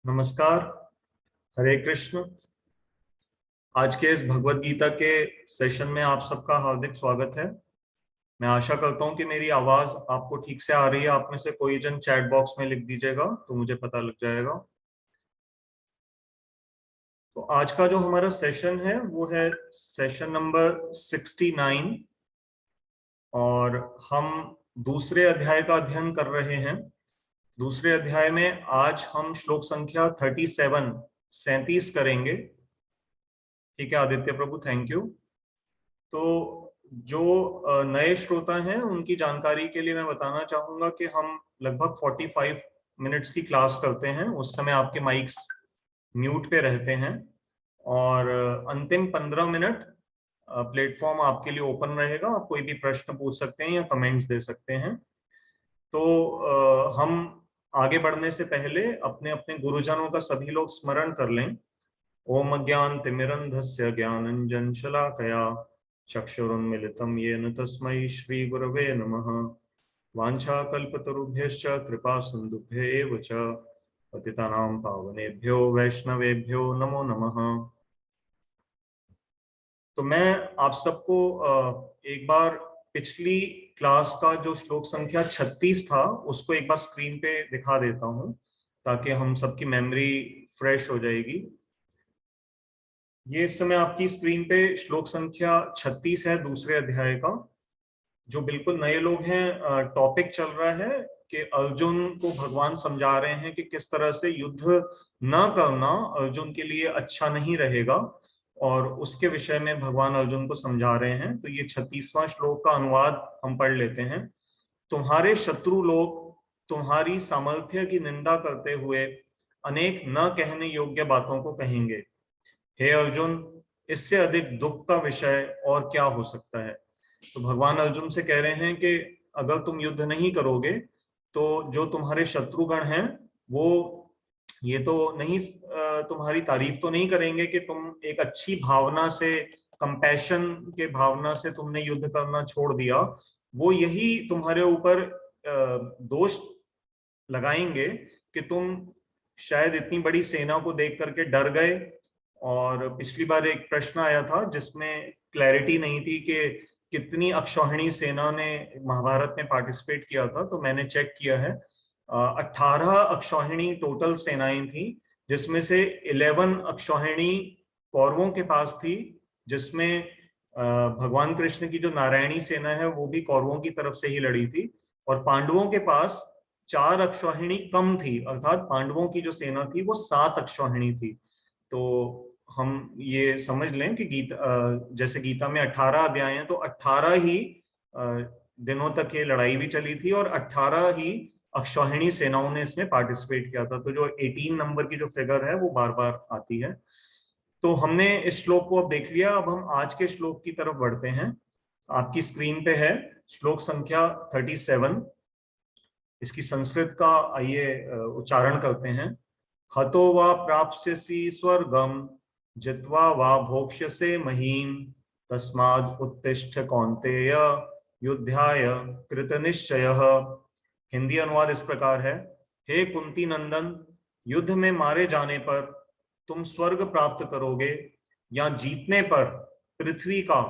नमस्कार। हरे कृष्ण। आज के इस भगवत गीता के सेशन में आप सबका हार्दिक स्वागत है। मैं आशा करता हूं कि मेरी आवाज आपको ठीक से आ रही है। आप में से कोई जन चैट बॉक्स में लिख दीजिएगा तो मुझे पता लग जाएगा। तो आज का जो हमारा सेशन है वो है सेशन नंबर 69 और हम दूसरे अध्याय का अध्ययन कर रहे हैं। दूसरे अध्याय में आज हम श्लोक संख्या 37 करेंगे। ठीक है आदित्य प्रभु, थैंक यू। तो जो नए श्रोता हैं उनकी जानकारी के लिए मैं बताना चाहूंगा कि हम लगभग 45 मिनट्स की क्लास करते हैं। उस समय आपके माइक्स म्यूट पे रहते हैं और अंतिम 15 मिनट प्लेटफॉर्म आपके लिए ओपन रहेगा। आप कोई भी प्रश्न पूछ सकते हैं या कमेंट्स दे सकते हैं। तो हम आगे बढ़ने से पहले अपने अपने गुरुजनों का सभी लोग स्मरण कर लें। ओम अज्ञानतिमिरन्धस्य ज्ञानञ्जन शलाकया चक्षुरुन्मिलितं येन तस्मै श्रीगुरवे नमः। वाञ्छाकल्पतरुभ्यश्च कृपा सिन्धुभ्य एव च पतितानां पावनेभ्यो वैष्णवेभ्यो नमो नमः। तो मैं आप सबको एक बार पिछली क्लास का जो श्लोक संख्या 36 था उसको एक बार स्क्रीन पे दिखा देता हूं ताकि हम सबकी मेमोरी फ्रेश हो जाएगी। ये इस समय आपकी स्क्रीन पे श्लोक संख्या 36 है दूसरे अध्याय का। जो बिल्कुल नए लोग हैं, टॉपिक चल रहा है कि अर्जुन को भगवान समझा रहे हैं कि किस तरह से युद्ध न करना अर्जुन के लिए अच्छा नहीं रहेगा और उसके विषय में भगवान अर्जुन को समझा रहे हैं। तो ये 36वां श्लोक का अनुवाद हम पढ़ लेते हैं। तुम्हारे शत्रु लोग तुम्हारी सामर्थ्य की निंदा करते हुए अनेक न कहने योग्य बातों को कहेंगे। हे अर्जुन, इससे अधिक दुख का विषय और क्या हो सकता है। तो भगवान अर्जुन से कह रहे हैं कि अगर तुम युद्ध नहीं करोगे तो जो तुम्हारे शत्रुगण हैं वो ये तो नहीं तुम्हारी तारीफ तो नहीं करेंगे कि तुम एक अच्छी भावना से, कंपैशन के भावना से तुमने युद्ध करना छोड़ दिया। वो यही तुम्हारे ऊपर दोष लगाएंगे कि तुम शायद इतनी बड़ी सेना को देख करके डर गए। और पिछली बार एक प्रश्न आया था जिसमें क्लैरिटी नहीं थी कि कितनी अक्षौहिणी सेना ने महाभारत में पार्टिसिपेट किया था। तो मैंने चेक किया है, 18 अक्षौहिणी टोटल सेनाएं थी जिसमें से 11 अक्षौहिणी कौरवों के पास थी, जिसमें भगवान कृष्ण की जो नारायणी सेना है वो भी कौरवों की तरफ से ही लड़ी थी। और पांडवों के पास 4 अक्षौहिणी कम थी, अर्थात पांडवों की जो सेना थी वो 7 अक्षौहिणी थी। तो हम ये समझ लें कि जैसे गीता में 18 अध्याय हैं तो 18 ही दिनों तक ये लड़ाई भी चली थी और 18 ही अक्षौहिणी सेनाओं ने इसमें पार्टिसिपेट किया था। तो जो 18 नंबर की जो फिगर है वो बार बार आती है। तो हमने इस श्लोक को अब देख लिया। अब हम आज के श्लोक की तरफ बढ़ते हैं। आपकी स्क्रीन पे है श्लोक संख्या 37। इसकी संस्कृत का आइए उच्चारण करते हैं। हतो वा प्राप्स्यसि स्वर्गम जित्वा वा भोक्ष्यसे महीम तस्माद् उत्तिष्ठ कौन्तेय युद्धाय कृतनिश्चयः। हिंदी अनुवाद इस प्रकार है। हे कुंती नंदन, युद्ध में मारे जाने पर तुम स्वर्ग प्राप्त करोगे या जीतने पर पृथ्वी का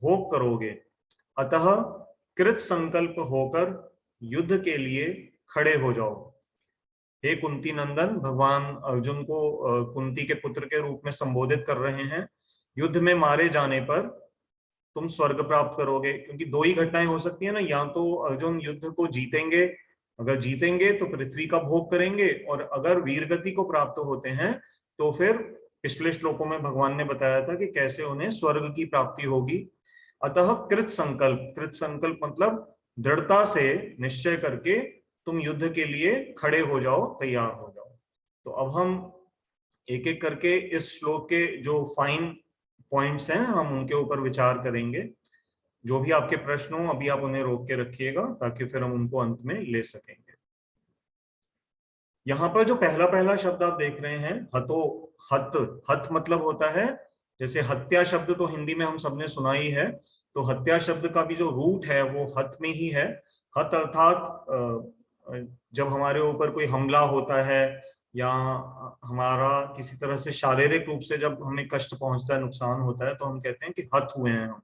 भोग करोगे। अतः कृत संकल्प होकर युद्ध के लिए खड़े हो जाओ। हे कुंती नंदन, भगवान अर्जुन को कुंती के पुत्र के रूप में संबोधित कर रहे हैं। युद्ध में मारे जाने पर तुम स्वर्ग प्राप्त करोगे, क्योंकि दो ही घटनाएं हो सकती है ना, या तो अर्जुन युद्ध को जीतेंगे, अगर जीतेंगे तो पृथ्वी का भोग करेंगे, और अगर वीरगति को प्राप्त होते हैं तो फिर पिछले श्लोकों में भगवान ने बताया था कि कैसे उन्हें स्वर्ग की प्राप्ति होगी। अतः कृत संकल्प मतलब दृढ़ता से निश्चय करके तुम युद्ध के लिए खड़े हो जाओ, तैयार हो जाओ। तो अब हम एक एक करके इस श्लोक के जो फाइन पॉइंट्स हैं हम उनके ऊपर विचार करेंगे। जो भी आपके प्रश्न हो अभी आप उन्हें रोक के रखिएगा ताकि फिर हम उनको अंत में ले सकेंगे। यहाँ पर जो पहला पहला शब्द आप देख रहे हैं, हतो, हत, हत मतलब होता है, जैसे हत्या शब्द तो हिंदी में हम सबने सुना ही है, तो हत्या शब्द का भी जो रूट है वो हत में ही है। हत अर्थात जब हमारे ऊपर कोई हमला होता है या हमारा किसी तरह से शारीरिक रूप से जब हमें कष्ट पहुंचता है, नुकसान होता है, तो हम कहते हैं कि हत हुए हैं हम।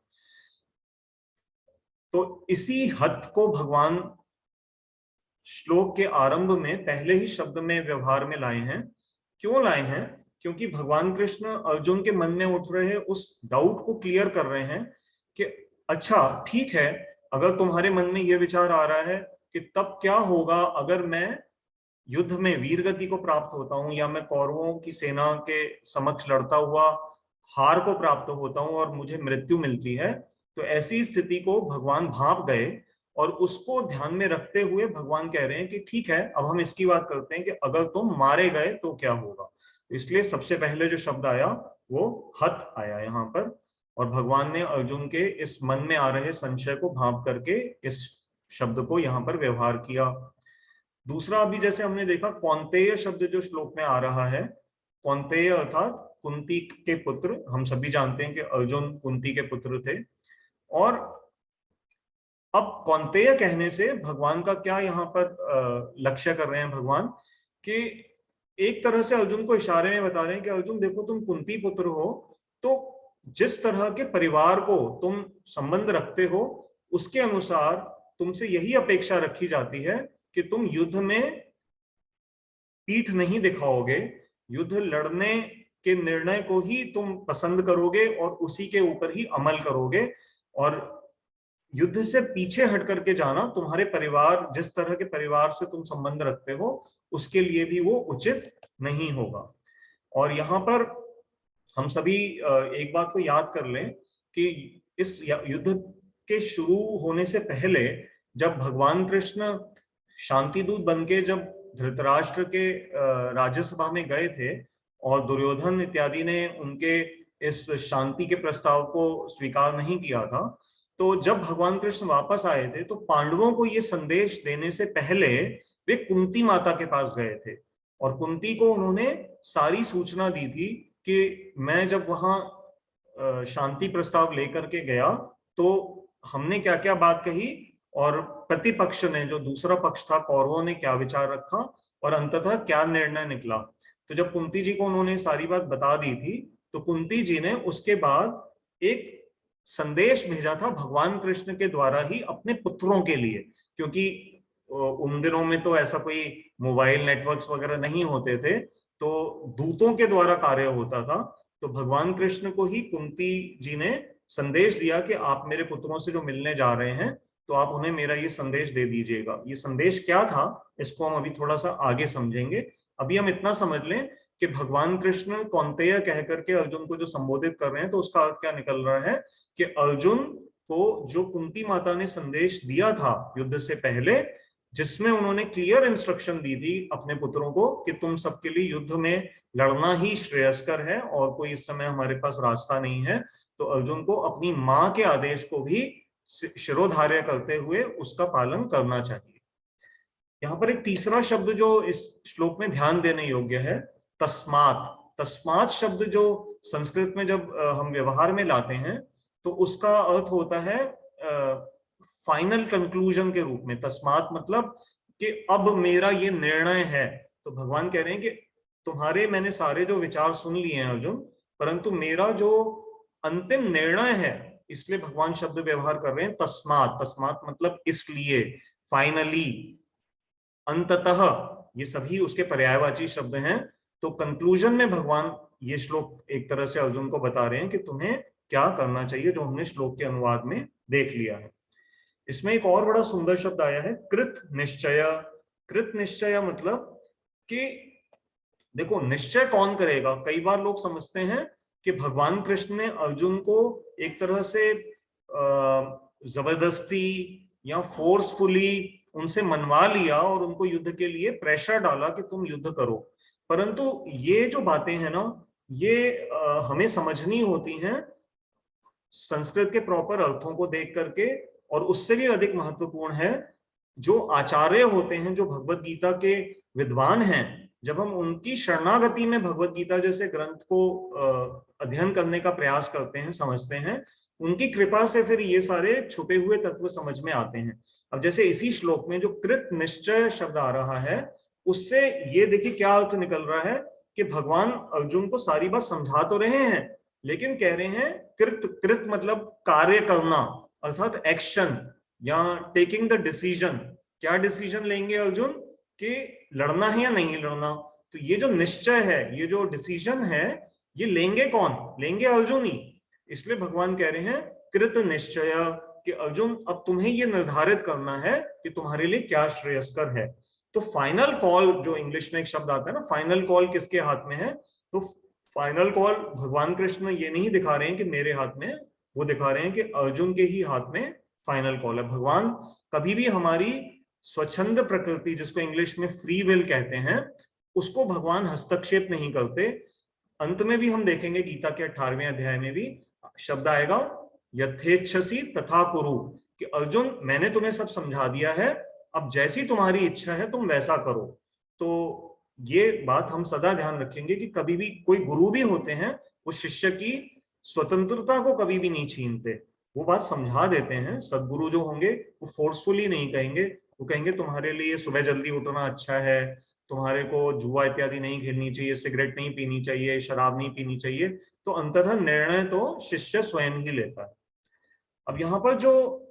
तो इसी हत को भगवान श्लोक के आरंभ में पहले ही शब्द में व्यवहार में लाए हैं। क्यों लाए हैं? क्योंकि भगवान कृष्ण अर्जुन के मन में उठ रहे उस डाउट को क्लियर कर रहे हैं कि अच्छा ठीक है, अगर तुम्हारे मन में यह विचार आ रहा है कि तब क्या होगा अगर मैं युद्ध में वीर गति को प्राप्त होता हूं, या मैं कौरवों की सेना के समक्ष लड़ता हुआ हार को प्राप्त होता हूं और मुझे मृत्यु मिलती है, तो ऐसी स्थिति को भगवान भांप गए। और उसको ध्यान में रखते हुए भगवान कह रहे हैं कि ठीक है, अब हम इसकी बात करते हैं कि अगर तुम मारे गए तो क्या होगा। इसलिए सबसे पहले जो शब्द आया वो हत आया यहाँ पर, और भगवान ने अर्जुन के इस मन में आ रहे संशय को भांप करके इस शब्द को यहाँ पर व्यवहार किया। दूसरा, अभी जैसे हमने देखा कौन्तेय शब्द जो श्लोक में आ रहा है, कौन्तेय अर्थात कुंती के पुत्र। हम सभी जानते हैं कि अर्जुन कुंती के पुत्र थे। और अब कौन्तेय कहने से भगवान का क्या यहाँ पर लक्ष्य कर रहे हैं भगवान, कि एक तरह से अर्जुन को इशारे में बता रहे हैं कि अर्जुन देखो, तुम कुंती पुत्र हो, तो जिस तरह के परिवार को तुम संबंध रखते हो उसके अनुसार तुमसे यही अपेक्षा रखी जाती है कि तुम युद्ध में पीठ नहीं दिखाओगे, युद्ध लड़ने के निर्णय को ही तुम पसंद करोगे और उसी के ऊपर ही अमल करोगे। और युद्ध से पीछे हट करके जाना तुम्हारे परिवार, जिस तरह के परिवार से तुम संबंध रखते हो, उसके लिए भी वो उचित नहीं होगा। और यहाँ पर हम सभी एक बात को याद कर लें कि इस युद्ध के शुरू होने से पहले जब भगवान कृष्ण शांति दूत बनके जब धृतराष्ट्र के राज्यसभा में गए थे और दुर्योधन इत्यादि ने उनके इस शांति के प्रस्ताव को स्वीकार नहीं किया था, तो जब भगवान कृष्ण वापस आए थे तो पांडवों को ये संदेश देने से पहले वे कुंती माता के पास गए थे और कुंती को उन्होंने सारी सूचना दी थी कि मैं जब वहां शांति प्रस्ताव लेकर के गया तो हमने क्या क्या बात कही और प्रतिपक्ष ने, जो दूसरा पक्ष था कौरवों ने, क्या विचार रखा और अंततः क्या निर्णय निकला। तो जब कुंती जी को उन्होंने सारी बात बता दी थी तो कुंती जी ने उसके बाद एक संदेश भेजा था भगवान कृष्ण के द्वारा ही अपने पुत्रों के लिए, क्योंकि उन दिनों में तो ऐसा कोई मोबाइल नेटवर्क्स वगैरह नहीं होते थे, तो दूतों के द्वारा कार्य होता था। तो भगवान कृष्ण को ही कुंती जी ने संदेश दिया कि आप मेरे पुत्रों से जो मिलने जा रहे हैं तो आप उन्हें मेरा ये संदेश दे दीजिएगा। ये संदेश क्या था इसको हम अभी थोड़ा सा आगे समझेंगे। अभी हम इतना समझ लें कि भगवान कृष्ण कौन्तेय कह करके अर्जुन को जो संबोधित कर रहे हैं, तो उसका अर्थ क्या निकल रहा है कि अर्जुन को जो कुंती माता ने संदेश दिया था युद्ध से पहले, जिसमें उन्होंने क्लियर इंस्ट्रक्शन दी थी अपने पुत्रों को कि तुम सबके लिए युद्ध में लड़ना ही श्रेयस्कर है और कोई इस समय हमारे पास रास्ता नहीं है, तो अर्जुन को अपनी मां के आदेश को भी शिरोधार्य करते हुए उसका पालन करना चाहिए। यहाँ पर एक तीसरा शब्द जो इस श्लोक में ध्यान देने योग्य है, तस्मात्। तस्मात् शब्द जो संस्कृत में जब हम व्यवहार में लाते हैं तो उसका अर्थ होता है फाइनल कंक्लूजन के रूप में। तस्मात् मतलब कि अब मेरा ये निर्णय है। तो भगवान कह रहे हैं कि तुम्हारे मैंने सारे जो विचार सुन लिए हैं अर्जुन, परंतु मेरा जो अंतिम निर्णय है, इसलिए भगवान शब्द व्यवहार कर रहे हैं तस्मात्। तस्मात् मतलब इसलिए, फाइनली, अंततः, ये सभी उसके पर्यायवाची शब्द हैं। तो कंक्लूजन में भगवान ये श्लोक एक तरह से अर्जुन को बता रहे हैं कि तुम्हें क्या करना चाहिए, जो हमने श्लोक के अनुवाद में देख लिया है। इसमें एक और बड़ा सुंदर शब्द आया है, कृत निश्चय। कृत निश्चय मतलब कि देखो, निश्चय कौन करेगा। कई बार लोग समझते हैं कि भगवान कृष्ण ने अर्जुन को एक तरह से जबरदस्ती या फोर्सफुली उनसे मनवा लिया और उनको युद्ध के लिए प्रेशर डाला कि तुम युद्ध करो। परंतु ये जो बातें हैं ना, ये हमें समझनी होती हैं संस्कृत के प्रॉपर अर्थों को देख करके। और उससे भी अधिक महत्वपूर्ण है, जो आचार्य होते हैं, जो भगवत गीता के विद्वान हैं, जब हम उनकी शरणागति में भगवत गीता जैसे ग्रंथ को अध्ययन करने का प्रयास करते हैं, समझते हैं, उनकी कृपा से फिर ये सारे छुपे हुए तत्व समझ में आते हैं। अब जैसे इसी श्लोक में जो कृत निश्चय शब्द आ रहा है, उससे ये देखिए क्या अर्थ निकल रहा है कि भगवान अर्जुन को सारी बात समझा तो रहे हैं, लेकिन कह रहे हैं कृत, कृत मतलब कार्य करना, अर्थात एक्शन या टेकिंग द डिसीजन। क्या डिसीजन लेंगे अर्जुन कि लड़ना है या नहीं लड़ना? तो ये जो निश्चय है, ये जो डिसीजन है, ये लेंगे कौन? लेंगे अर्जुन ही। इसलिए भगवान कह रहे हैं कृत निश्चय, कि अर्जुन अब तुम्हें ये निर्धारित करना है कि तुम्हारे लिए क्या श्रेयस्कर है। तो फाइनल कॉल, जो इंग्लिश में एक शब्द आता है ना, फाइनल कॉल किसके हाथ में है? तो फाइनल कॉल भगवान कृष्ण ये नहीं दिखा रहे हैं कि मेरे हाथ में, वो दिखा रहे हैं कि अर्जुन के ही हाथ में फाइनल कॉल है। भगवान कभी भी हमारी स्वच्छंद प्रकृति, जिसको इंग्लिश में फ्री विल कहते हैं, उसको भगवान हस्तक्षेप नहीं करते। अंत में भी हम देखेंगे गीता के 18वें अध्याय में भी शब्द आएगा यथेच्छसी तथा कुरु, कि अर्जुन मैंने तुम्हें सब समझा दिया है, अब जैसी तुम्हारी इच्छा है तुम वैसा करो। तो ये बात हम सदा ध्यान रखेंगे कि कभी भी कोई गुरु भी होते हैं, वो शिष्य की स्वतंत्रता को कभी भी नहीं छीनते, वो बात समझा देते हैं। सदगुरु जो होंगे वो फोर्सफुली नहीं कहेंगे, वो कहेंगे तुम्हारे लिए सुबह जल्दी उठना अच्छा है, तुम्हारे को जुआ इत्यादि नहीं खेलनी चाहिए, सिगरेट नहीं पीनी चाहिए, शराब नहीं पीनी चाहिए। तो अंततः निर्णय तो शिष्य स्वयं ही लेता है। अब यहाँ पर जो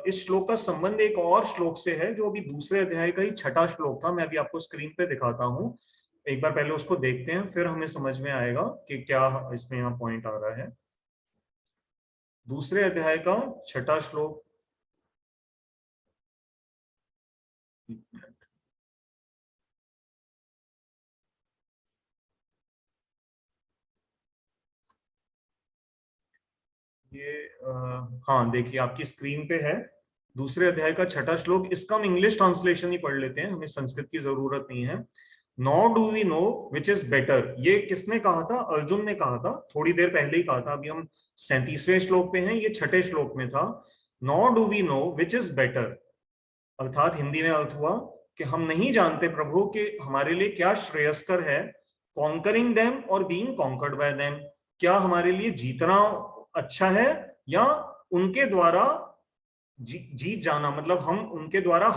इस श्लोक का संबंध एक और श्लोक से है, जो अभी दूसरे अध्याय का ही 6वां श्लोक था। मैं अभी आपको स्क्रीन पे दिखाता हूँ, एक बार पहले उसको देखते हैं, फिर हमें समझ में आएगा कि क्या इसमें यहाँ पॉइंट आ रहा है। दूसरे अध्याय का 6वां श्लोक, ये हाँ देखिए आपकी स्क्रीन पे है, दूसरे अध्याय का 6वां श्लोक। इसका हम इंग्लिश ट्रांसलेशन ही पढ़ लेते हैं, हमें संस्कृत की जरूरत नहीं है। Nor do we know which is better, ये किसने कहा था? अर्जुन ने कहा था, थोड़ी देर पहले ही कहा था। अभी हम 37वें श्लोक पे हैं, ये 6ठे श्लोक में था। Nor do we know which is better, अर्थात हिंदी में अर्थ हुआ कि हम नहीं जानते प्रभु कि हमारे लिए क्या श्रेयस्कर है, कॉन्करिंग देम और बीइंग कॉन्कर्ड बाय देम, क्या हमारे लिए जीतना अच्छा है या उनके द्वारा जीत जाना, मतलब हम उनके द्वारा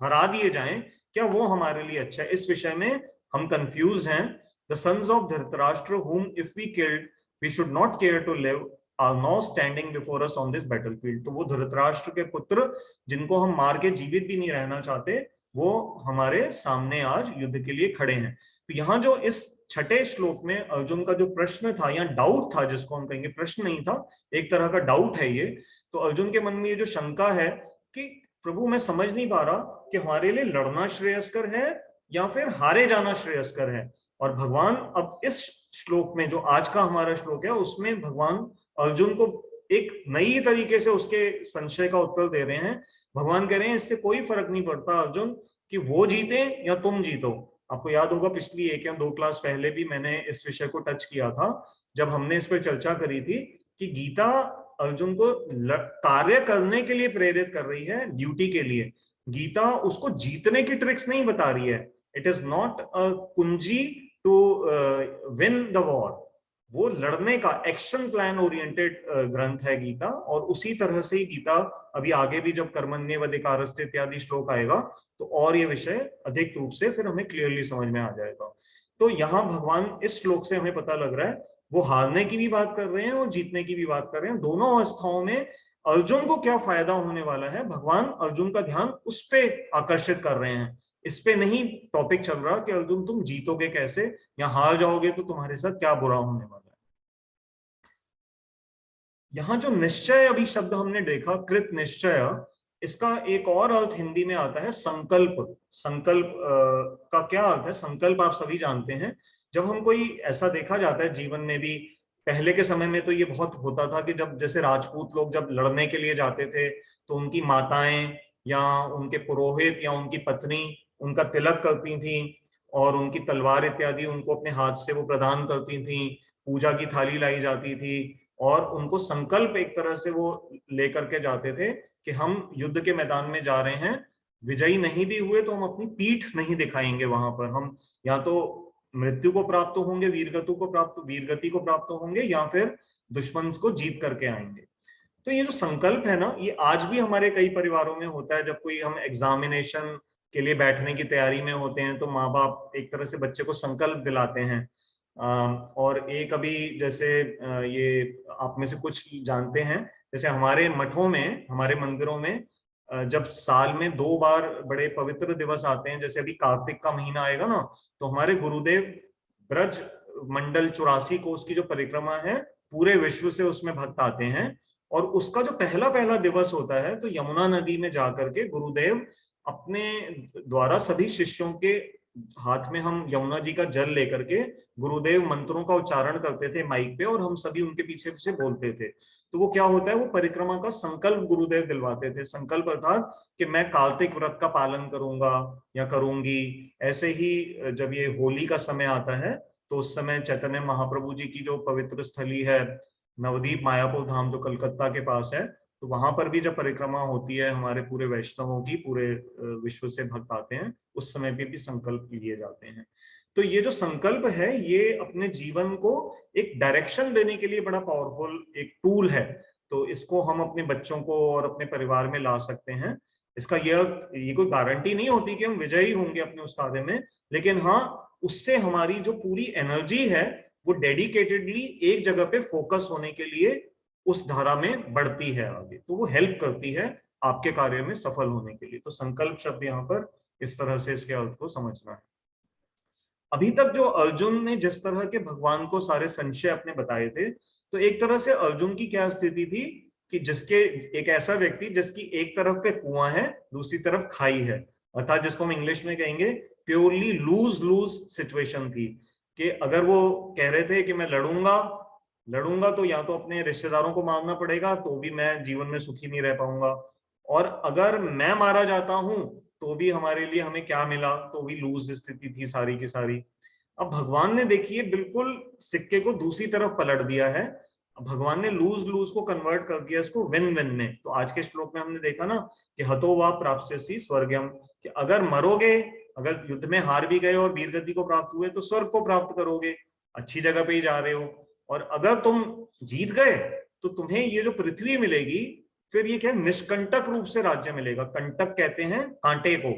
हरा दिए जाएं, क्या वो हमारे लिए अच्छा है? इस विषय में हम कंफ्यूज हैं। The sons of Dhritarashtra whom if we killed we should not care to live are now standing before us on this battlefield। तो वो धृतराष्ट्र के पुत्र जिनको हम मार के जीवित भी नहीं रहना चाहते, वो हमारे सामने आज युद्ध के लिए खड़े हैं। तो यहाँ जो इस 6ठे श्लोक में अर्जुन का जो प्रश्न था या डाउट था, जिसको हम कहेंगे, प्रश्न नहीं था, एक तरह का डाउट है ये। तो अर्जुन के मन में ये जो शंका है कि प्रभु मैं समझ नहीं पा रहा कि हमारे लिए लड़ना श्रेयस्कर है या फिर हारे जाना श्रेयस्कर है। और भगवान अब इस श्लोक में, जो आज का हमारा श्लोक है, उसमें भगवान अर्जुन को एक नई तरीके से उसके संशय का उत्तर दे रहे हैं। भगवान कह रहे हैं इससे कोई फर्क नहीं पड़ता अर्जुन कि वो जीते या तुम जीतो। आपको याद होगा पिछली 1 या 2 क्लास पहले भी मैंने इस विषय को टच किया था, जब हमने इस पर चर्चा करी थी कि गीता अर्जुन को कार्य करने के लिए प्रेरित कर रही है, ड्यूटी के लिए। गीता उसको जीतने की ट्रिक्स नहीं बता रही है। इट इज नॉट अ कुंजी टू विन द वॉर, वो लड़ने का एक्शन प्लान ओरिएंटेड ग्रंथ है गीता। और उसी तरह से ही गीता अभी आगे भी जब कर्मण्येवाधिकारस्ते इत्यादि श्लोक आएगा तो और ये विषय अधिक रूप से फिर हमें क्लियरली समझ में आ जाएगा। तो यहाँ भगवान इस श्लोक से हमें पता लग रहा है वो हारने की भी बात कर रहे हैं और जीतने की भी बात कर रहे हैं। दोनों अवस्थाओं में अर्जुन को क्या फायदा होने वाला है, भगवान अर्जुन का ध्यान उस पे आकर्षित कर रहे हैं। इस पे नहीं टॉपिक चल रहा कि अर्जुन तुम जीतोगे कैसे या हार जाओगे तो तुम्हारे साथ क्या बुरा होने वाला है। यहाँ जो निश्चय अभी शब्द हमने देखा, कृत निश्चय, इसका एक और अर्थ हिंदी में आता है संकल्प। संकल्प का क्या अर्थ है? संकल्प आप सभी जानते हैं, जब हम कोई ऐसा देखा जाता है जीवन में भी, पहले के समय में तो ये बहुत होता था कि जब जैसे राजपूत लोग जब लड़ने के लिए जाते थे तो उनकी माताएं या उनके पुरोहित या उनकी पत्नी उनका तिलक करती थी और उनकी तलवार इत्यादि उनको अपने हाथ से वो प्रदान करती थी, पूजा की थाली लाई जाती थी और उनको संकल्प एक तरह से वो लेकर के जाते थे कि हम युद्ध के मैदान में जा रहे हैं, विजयी नहीं भी हुए तो हम अपनी पीठ नहीं दिखाएंगे वहां पर, हम या तो मृत्यु को प्राप्त होंगे, वीरगति को प्राप्त होंगे या फिर दुश्मन को जीत करके आएंगे। तो ये जो संकल्प है ना, ये आज भी हमारे कई परिवारों में होता है। जब कोई हम एग्जामिनेशन के लिए बैठने की तैयारी में होते हैं, तो माँ बाप एक तरह से बच्चे को संकल्प दिलाते हैं। और एक अभी जैसे ये आप में से कुछ जानते हैं, जैसे हमारे मठों में, हमारे मंदिरों में जब साल में 2 बार बड़े पवित्र दिवस आते हैं, जैसे अभी कार्तिक का महीना आएगा ना, तो हमारे गुरुदेव ब्रज मंडल 84 कोस की जो परिक्रमा है, पूरे विश्व से उसमें भक्त आते हैं। और उसका जो पहला पहला दिवस होता है, तो यमुना नदी में जाकर के गुरुदेव अपने द्वारा सभी शिष्यों के हाथ में, हम यमुना जी का जल लेकर के गुरुदेव मंत्रों का उच्चारण करते थे माइक पे, और हम सभी उनके पीछे पीछे बोलते थे। तो वो क्या होता है, वो परिक्रमा का संकल्प गुरुदेव दिलवाते थे। संकल्प अर्थात कि मैं कार्तिक व्रत का पालन करूंगा या करूंगी। ऐसे ही जब ये होली का समय आता है, तो उस समय चैतन्य महाप्रभु जी की जो पवित्र स्थली है नवदीप मायापुर धाम, जो कलकत्ता के पास है, तो वहां पर भी जब परिक्रमा होती है हमारे पूरे वैष्णवों की, पूरे विश्व से भक्त आते हैं, उस समय पे भी संकल्प लिए जाते हैं। तो ये जो संकल्प है, ये अपने जीवन को एक डायरेक्शन देने के लिए बड़ा पावरफुल एक टूल है। तो इसको हम अपने बच्चों को और अपने परिवार में ला सकते हैं। इसका ये कोई गारंटी नहीं होती कि हम विजयी होंगे अपने उस कार्य में, लेकिन हाँ, उससे हमारी जो पूरी एनर्जी है वो डेडिकेटेडली एक जगह पे फोकस होने के लिए उस धारा में बढ़ती है आगे, तो वो हेल्प करती है आपके कार्य में सफल होने के लिए। तो संकल्प शब्द यहाँ पर इस तरह से इसके अर्थ को समझना है। अभी तक जो अर्जुन ने जिस तरह के भगवान को सारे संशय अपने बताए थे, तो एक तरह से अर्जुन की क्या स्थिति थी कि जिसके एक ऐसा व्यक्ति जिसकी एक तरफ पे कुआं है, दूसरी तरफ खाई है, अर्थात जिसको हम इंग्लिश में कहेंगे प्योरली लूज लूज सिचुएशन थी। कि अगर वो कह रहे थे कि मैं लड़ूंगा लड़ूंगा तो या तो अपने रिश्तेदारों को मारना पड़ेगा, तो भी मैं जीवन में सुखी नहीं रह पाऊंगा, और अगर मैं मारा जाता हूं तो भी हमारे लिए हमें क्या मिला, तो भी लूज स्थिति थी सारी की सारी। अब भगवान ने देखिए बिल्कुल सिक्के को दूसरी तरफ पलट दिया है। भगवान ने लूज लूज को कन्वर्ट कर दिया इसको विन विन में। तो आज के श्लोक में हमने देखा ना कि हतो वा प्राप्स्यसि स्वर्गम, कि अगर मरोगे, अगर युद्ध में हार भी गए और वीर गति को प्राप्त हुए, तो स्वर्ग को प्राप्त करोगे, अच्छी जगह पे ही जा रहे हो। और अगर तुम जीत गए तो तुम्हें ये जो पृथ्वी मिलेगी, फिर ये क्या, निष्कंटक रूप से राज्य मिलेगा। कंटक कहते हैं कांटे को।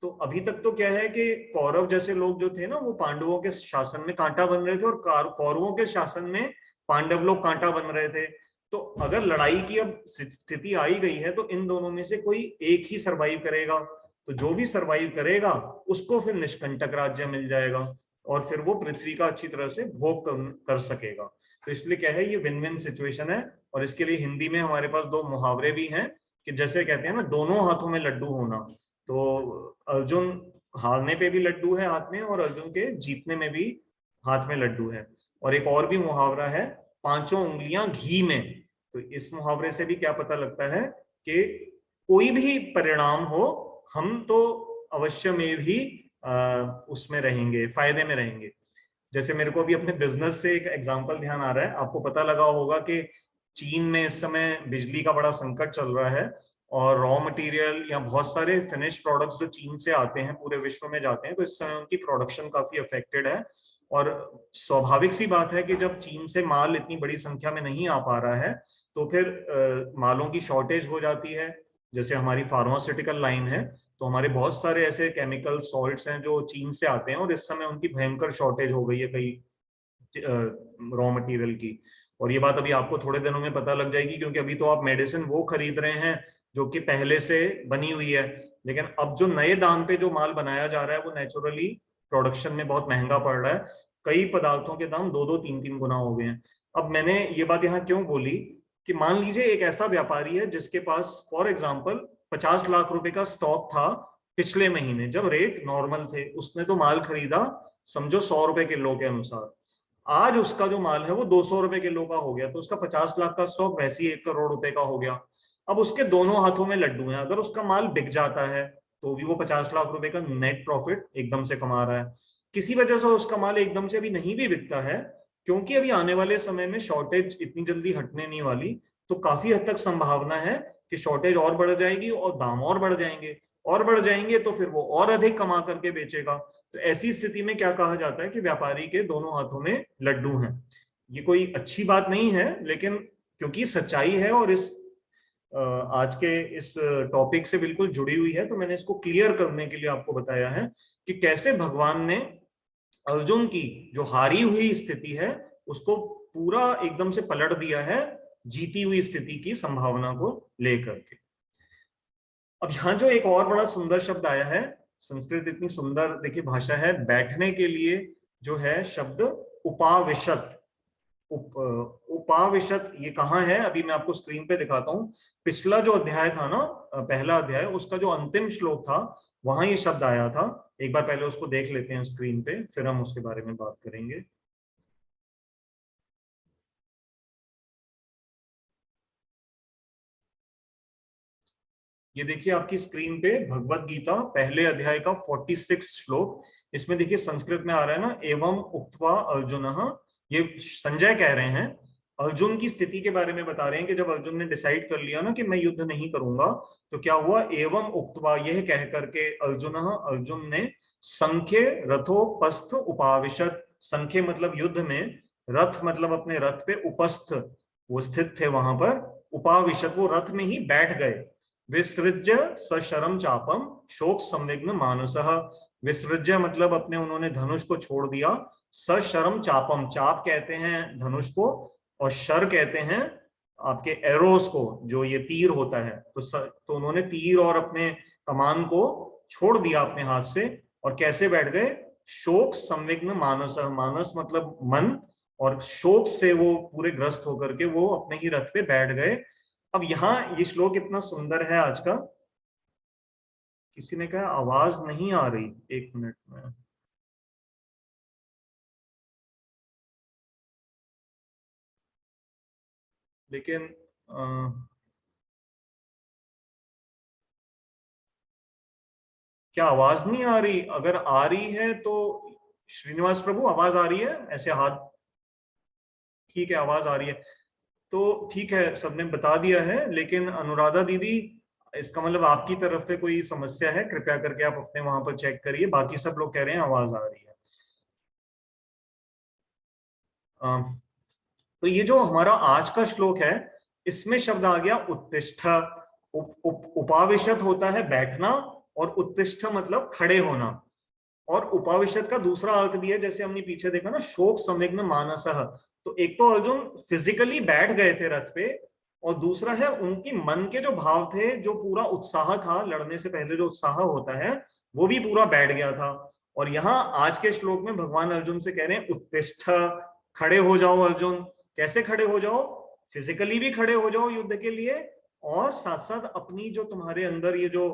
तो अभी तक तो क्या है कि कौरव जैसे लोग जो थे ना, वो पांडवों के शासन में कांटा बन रहे थे, और कौरवों के शासन में पांडव लोग कांटा बन रहे थे। तो अगर लड़ाई की अब स्थिति आई गई है, तो इन दोनों में से कोई एक ही सरवाइव करेगा। तो जो भी सरवाइव करेगा उसको फिर निष्कंटक राज्य मिल जाएगा, और फिर वो पृथ्वी का अच्छी तरह से भोग कर सकेगा। तो इसलिए क्या है, ये विन विन सिचुएशन है। और इसके लिए हिंदी में हमारे पास 2 मुहावरे भी हैं कि जैसे कहते हैं ना, दोनों हाथों में लड्डू होना। तो अर्जुन हारने पे भी लड्डू है हाथ में, और अर्जुन के जीतने में भी हाथ में लड्डू है। और एक और भी मुहावरा है, 5 उंगलियां घी में। तो इस मुहावरे से भी क्या पता लगता है कि कोई भी परिणाम हो, हम तो अवश्य में भी उसमें रहेंगे, फायदे में रहेंगे। जैसे मेरे को अभी अपने बिजनेस से एक एग्जांपल ध्यान आ रहा है। आपको पता लगा होगा कि चीन में इस समय बिजली का बड़ा संकट चल रहा है, और रॉ मटेरियल या बहुत सारे फिनिश प्रोडक्ट्स जो चीन से आते हैं पूरे विश्व में जाते हैं, तो इस समय उनकी प्रोडक्शन काफी अफेक्टेड है। और स्वाभाविक सी बात है कि जब चीन से माल इतनी बड़ी संख्या में नहीं आ पा रहा है, तो फिर मालों की शॉर्टेज हो जाती है। जैसे हमारी फार्मास्यूटिकल लाइन है, तो हमारे बहुत सारे ऐसे केमिकल सॉल्ट्स हैं जो चीन से आते हैं, और इस समय उनकी भयंकर शॉर्टेज हो गई है कई रॉ मटेरियल की। और ये बात अभी आपको थोड़े दिनों में पता लग जाएगी, क्योंकि अभी तो आप मेडिसिन वो खरीद रहे हैं जो कि पहले से बनी हुई है, लेकिन अब जो नए दाम पे जो माल बनाया जा रहा है वो नेचुरली प्रोडक्शन में बहुत महंगा पड़ रहा है। कई पदार्थों के दाम 2-2, 3-3 गुना हो गए हैं। अब मैंने ये बात यहाँ क्यों बोली कि मान लीजिए एक ऐसा व्यापारी है जिसके पास फॉर एग्जाम्पल 50 लाख रुपए का स्टॉक था पिछले महीने, जब रेट नॉर्मल थे, उसने तो माल खरीदा समझो 100 रुपए किलो के अनुसार। आज उसका जो माल है वो 200 रुपए किलो का हो गया, तो उसका 50 लाख का स्टॉक वैसे ही 1 करोड़ रुपए का हो गया। अब उसके दोनों हाथों में लड्डू हैं। अगर उसका माल बिक जाता है तो भी वो 50 लाख रुपए का नेट प्रॉफिट एकदम से कमा रहा है। किसी वजह से उसका माल एकदम से अभी नहीं भी बिकता है, क्योंकि अभी आने वाले समय में शॉर्टेज इतनी जल्दी हटने नहीं वाली, तो काफी हद तक संभावना है कि शॉर्टेज और बढ़ जाएगी और दाम और बढ़ जाएंगे, और बढ़ जाएंगे तो फिर वो और अधिक कमा करके बेचेगा। तो ऐसी स्थिति में क्या कहा जाता है कि व्यापारी के दोनों हाथों में लड्डू हैं। ये कोई अच्छी बात नहीं है, लेकिन क्योंकि सच्चाई है, और इस आज के इस टॉपिक से बिल्कुल जुड़ी हुई है, तो मैंने इसको क्लियर करने के लिए आपको बताया है कि कैसे भगवान ने अर्जुन की जो हारी हुई स्थिति है उसको पूरा एकदम से पलट दिया है जीती हुई स्थिति की संभावना को लेकर के। अब यहाँ जो एक और बड़ा सुंदर शब्द आया है, संस्कृत इतनी सुंदर देखिए भाषा है, बैठने के लिए जो है शब्द उपाविशत। उपाविशत ये कहाँ है, अभी मैं आपको स्क्रीन पे दिखाता हूँ। पिछला जो अध्याय था ना, पहला अध्याय, उसका जो अंतिम श्लोक था वहां ये शब्द आया था। एक बार पहले उसको देख लेते हैं स्क्रीन पे, फिर हम उसके बारे में बात करेंगे। ये देखिए आपकी स्क्रीन पे भगवत गीता पहले अध्याय का 46 श्लोक। इसमें देखिए संस्कृत में आ रहा है ना, एवं उक्त्वा अर्जुन। ये संजय कह रहे हैं, अर्जुन की स्थिति के बारे में बता रहे हैं कि जब अर्जुन ने डिसाइड कर लिया ना कि मैं युद्ध नहीं करूंगा, तो क्या हुआ, एवं उक्त्वा यह कह करके अर्जुन ने संख्य रथोपस्थ उपाविशत। संख्य मतलब युद्ध में, रथ मतलब अपने रथ पे, उपस्थ वो स्थित थे वहां पर, उपाविशत वो रथ में ही बैठ गए। विसृज्य सशरम चापम शोक संविघ्न मानसः। विसृज्य मतलब अपने उन्होंने धनुष को छोड़ दिया, सशरम चापम, चाप कहते हैं धनुष को, और शर कहते हैं आपके एरोस को, जो ये तीर होता है। तो उन्होंने तीर और अपने कमान को छोड़ दिया अपने हाथ से, और कैसे बैठ गए, शोक संविघ्न मानस, मानस मतलब मन, और शोक से वो पूरे ग्रस्त होकर के वो अपने ही रथ पे बैठ गए। अब यहाँ ये श्लोक इतना सुंदर है आज का। किसी ने कहा आवाज नहीं आ रही, एक मिनट में। लेकिन क्या आवाज नहीं आ रही? अगर आ रही है तो श्रीनिवास प्रभु आवाज आ रही है? ऐसे हाथ, ठीक है आवाज आ रही है तो ठीक है, सबने बता दिया है। लेकिन अनुराधा दीदी, इसका मतलब आपकी तरफ से कोई समस्या है, कृपया करके आप अपने वहां पर चेक करिए। बाकी सब लोग कह रहे हैं आवाज आ रही है। तो ये जो हमारा आज का श्लोक है, इसमें शब्द आ गया उत्तिष्ठ। उपाविशत होता है बैठना, और उत्तिष्ठ मतलब खड़े होना। और उपाविशत का दूसरा अर्थ भी है, जैसे हमने पीछे देखा ना, शोक संविघ्न मानसः। तो एक तो अर्जुन फिजिकली बैठ गए थे रथ पे, और दूसरा है उनकी मन के जो भाव थे, जो पूरा उत्साह था लड़ने से पहले, जो उत्साह होता है वो भी पूरा बैठ गया था। और यहाँ आज के श्लोक में भगवान अर्जुन से कह रहे हैं उत्तिष्ठ, खड़े हो जाओ अर्जुन। कैसे खड़े हो जाओ? फिजिकली भी खड़े हो जाओ युद्ध के लिए, और साथ साथ अपनी जो तुम्हारे अंदर ये जो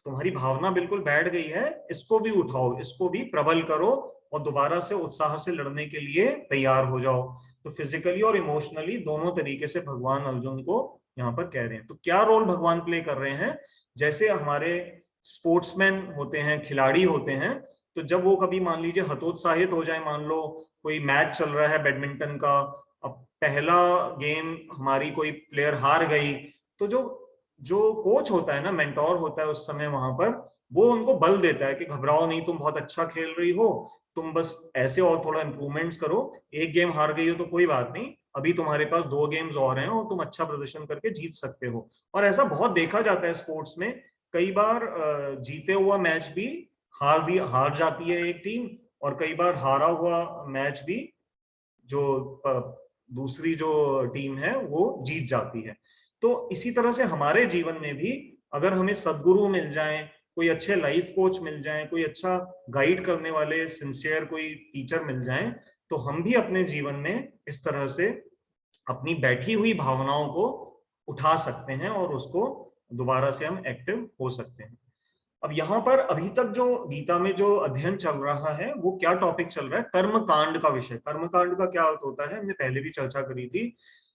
तुम्हारी भावना बिल्कुल बैठ गई है, इसको भी उठाओ, इसको भी प्रबल करो, और दोबारा से उत्साह से लड़ने के लिए तैयार हो जाओ। तो फिजिकली और इमोशनली दोनों तरीके से भगवान अर्जुन को यहाँ पर कह रहे हैं। तो क्या रोल भगवान प्ले कर रहे हैं? जैसे हमारे स्पोर्ट्समैन होते हैं, खिलाड़ी होते हैं, तो जब वो कभी मान लीजिए हतोत्साहित हो जाए, मान लो कोई मैच चल रहा है बैडमिंटन का, अब पहला गेम हमारी कोई प्लेयर हार गई, तो जो जो कोच होता है ना, मेंटोर होता है उस समय वहां पर, वो उनको बल देता है कि घबराओ नहीं, तुम बहुत अच्छा खेल रही हो, तुम बस ऐसे और थोड़ा इंप्रूवमेंट्स करो, एक गेम हार गई हो तो कोई बात नहीं, अभी तुम्हारे पास 2 गेम्स और हैं और तुम अच्छा प्रदर्शन करके जीत सकते हो। और ऐसा बहुत देखा जाता है स्पोर्ट्स में। कई बार जीते हुआ मैच भी हार जाती है एक टीम, और कई बार हारा हुआ मैच भी जो दूसरी जो टीम है वो जीत जाती है। तो इसी तरह से हमारे जीवन में भी अगर हमें सद्गुरु मिल जाएं, कोई अच्छे लाइफ कोच मिल जाएं, कोई अच्छा गाइड करने वाले सिंसियर कोई टीचर मिल जाएं, तो हम भी अपने जीवन में इस तरह से अपनी बैठी हुई भावनाओं को उठा सकते हैं, और उसको दोबारा से हम एक्टिव हो सकते हैं। अब यहाँ पर अभी तक जो गीता में जो अध्ययन चल रहा है, वो क्या टॉपिक चल रहा है? कर्म कांड का विषय। कर्म कांड का क्या अर्थ होता है, हमने पहले भी चर्चा करी थी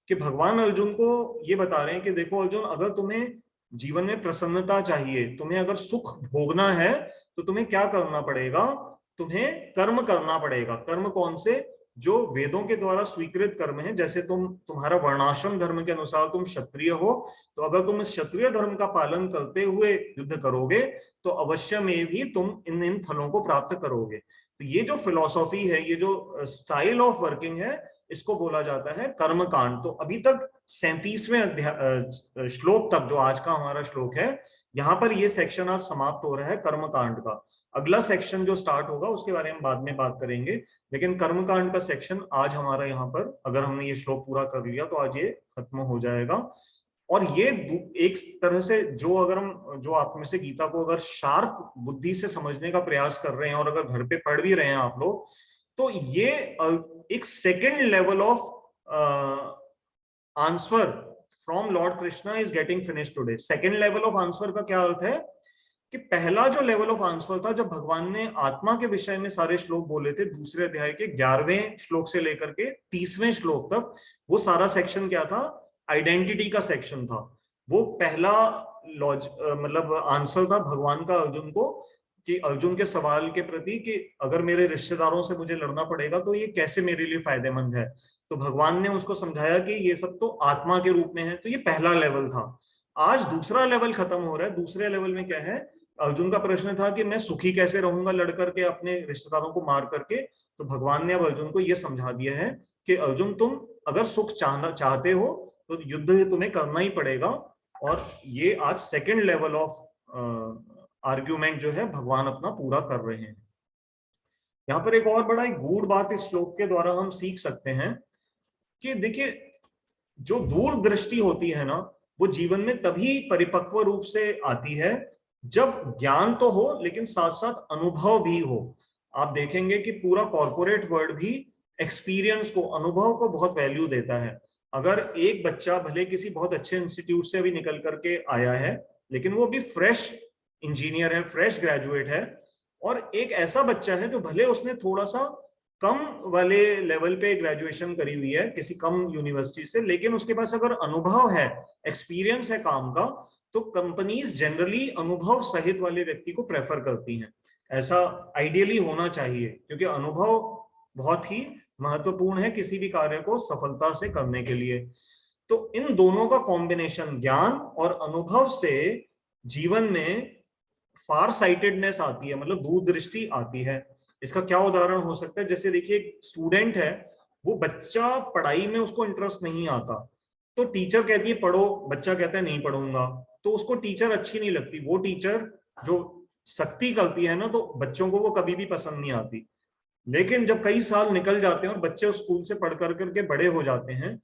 कि भगवान अर्जुन को ये बता रहे हैं कि देखो अर्जुन, अगर तुम्हें जीवन में प्रसन्नता चाहिए, तुम्हें अगर सुख भोगना है, तो तुम्हें क्या करना पड़ेगा? तुम्हें कर्म करना पड़ेगा। कर्म कौन से? जो वेदों के द्वारा स्वीकृत कर्म है। जैसे तुम्हारा वर्णाश्रम धर्म के अनुसार तुम क्षत्रिय हो, तो अगर तुम इस क्षत्रिय धर्म का पालन करते हुए युद्ध करोगे, तो अवश्य में भी तुम इन फलों को प्राप्त करोगे। तो ये जो फिलॉसफी है, ये जो स्टाइल ऑफ वर्किंग है, इसको बोला जाता है कर्मकांड। तो अभी तक 37वें श्लोक तक, जो आज का हमारा श्लोक है, यहाँ पर ये सेक्शन आज समाप्त हो रहा है कर्मकांड का। अगला सेक्शन जो स्टार्ट होगा उसके बारे में बाद में बात करेंगे, लेकिन कर्मकांड का सेक्शन आज हमारा यहाँ पर, अगर हमने ये श्लोक पूरा कर लिया तो आज ये खत्म हो जाएगा। और ये एक तरह से जो, अगर हम, जो आप में से गीता को अगर शार्प बुद्धि से समझने का प्रयास कर रहे हैं और अगर घर पे पढ़ भी रहे हैं आप लोग, तो ये एक second level of answer from Lord Krishna is getting finish today. Second level of answer का क्या अर्थ है कि पहला जो लेवल ऑफ आंसर था, जब भगवान ने आत्मा के विषय में सारे श्लोक बोले थे, दूसरे अध्याय के 11वें श्लोक से लेकर के 30वें श्लोक तक, वो सारा सेक्शन क्या था, आइडेंटिटी का सेक्शन था। वो पहला मतलब आंसर था भगवान का अर्जुन को, कि अर्जुन के सवाल के प्रति कि अगर मेरे रिश्तेदारों से मुझे लड़ना पड़ेगा तो ये कैसे मेरे लिए फायदेमंद है। तो भगवान ने उसको समझाया कि ये सब तो आत्मा के रूप में है। तो ये पहला लेवल था। आज दूसरा लेवल खत्म हो रहा है। दूसरे लेवल में क्या है, अर्जुन का प्रश्न था कि मैं सुखी कैसे रहूंगा लड़ करके, अपने रिश्तेदारों को मार करके। तो भगवान ने अब अर्जुन को यह समझा दिया है कि अर्जुन, तुम अगर सुख चाहते हो तो युद्ध तुम्हें करना ही पड़ेगा। और ये आज सेकेंड लेवल ऑफ आर्ग्यूमेंट जो है भगवान अपना पूरा कर रहे हैं। यहाँ पर एक और बड़ा एक गूढ़ बात इस श्लोक के द्वारा हम सीख सकते हैं कि देखिए, जो दूरदृष्टि होती है ना, वो जीवन में तभी परिपक्व रूप से आती है जब ज्ञान तो हो लेकिन साथ साथ अनुभव भी हो। आप देखेंगे कि पूरा कॉर्पोरेट वर्ल्ड भी एक्सपीरियंस को, अनुभव को बहुत वैल्यू देता है। अगर एक बच्चा भले किसी बहुत अच्छे इंस्टीट्यूट से अभी निकल करके आया है, लेकिन वो भी फ्रेश इंजीनियर है, फ्रेश ग्रेजुएट है, और एक ऐसा बच्चा है जो भले उसने थोड़ा सा कम वाले लेवल पे ग्रेजुएशन करी हुई है किसी कम यूनिवर्सिटी से, लेकिन उसके पास अगर अनुभव है, एक्सपीरियंस है काम का, तो कंपनीज जनरली अनुभव सहित वाले व्यक्ति को प्रेफर करती हैं। ऐसा आइडियली होना चाहिए, क्योंकि अनुभव बहुत ही महत्वपूर्ण है किसी भी कार्य को सफलता से करने के लिए। तो इन दोनों का कॉम्बिनेशन, ज्ञान और अनुभव से जीवन में फार साइटेडनेस आती है, मतलब दूरदृष्टि आती है। इसका क्या उदाहरण हो सकता है, जैसे देखिए एक स्टूडेंट है, वो बच्चा पढ़ाई में उसको इंटरेस्ट नहीं आता, तो टीचर कहती है पढ़ो, बच्चा कहता है नहीं पढ़ूंगा, तो उसको टीचर अच्छी नहीं लगती। वो टीचर जो सख्ती करती है ना, तो बच्चों को वो कभी भी पसंद नहीं आती। लेकिन जब कई साल निकल जाते हैं और बच्चे उस स्कूल से पढ़ करके बड़े हो जाते हैं,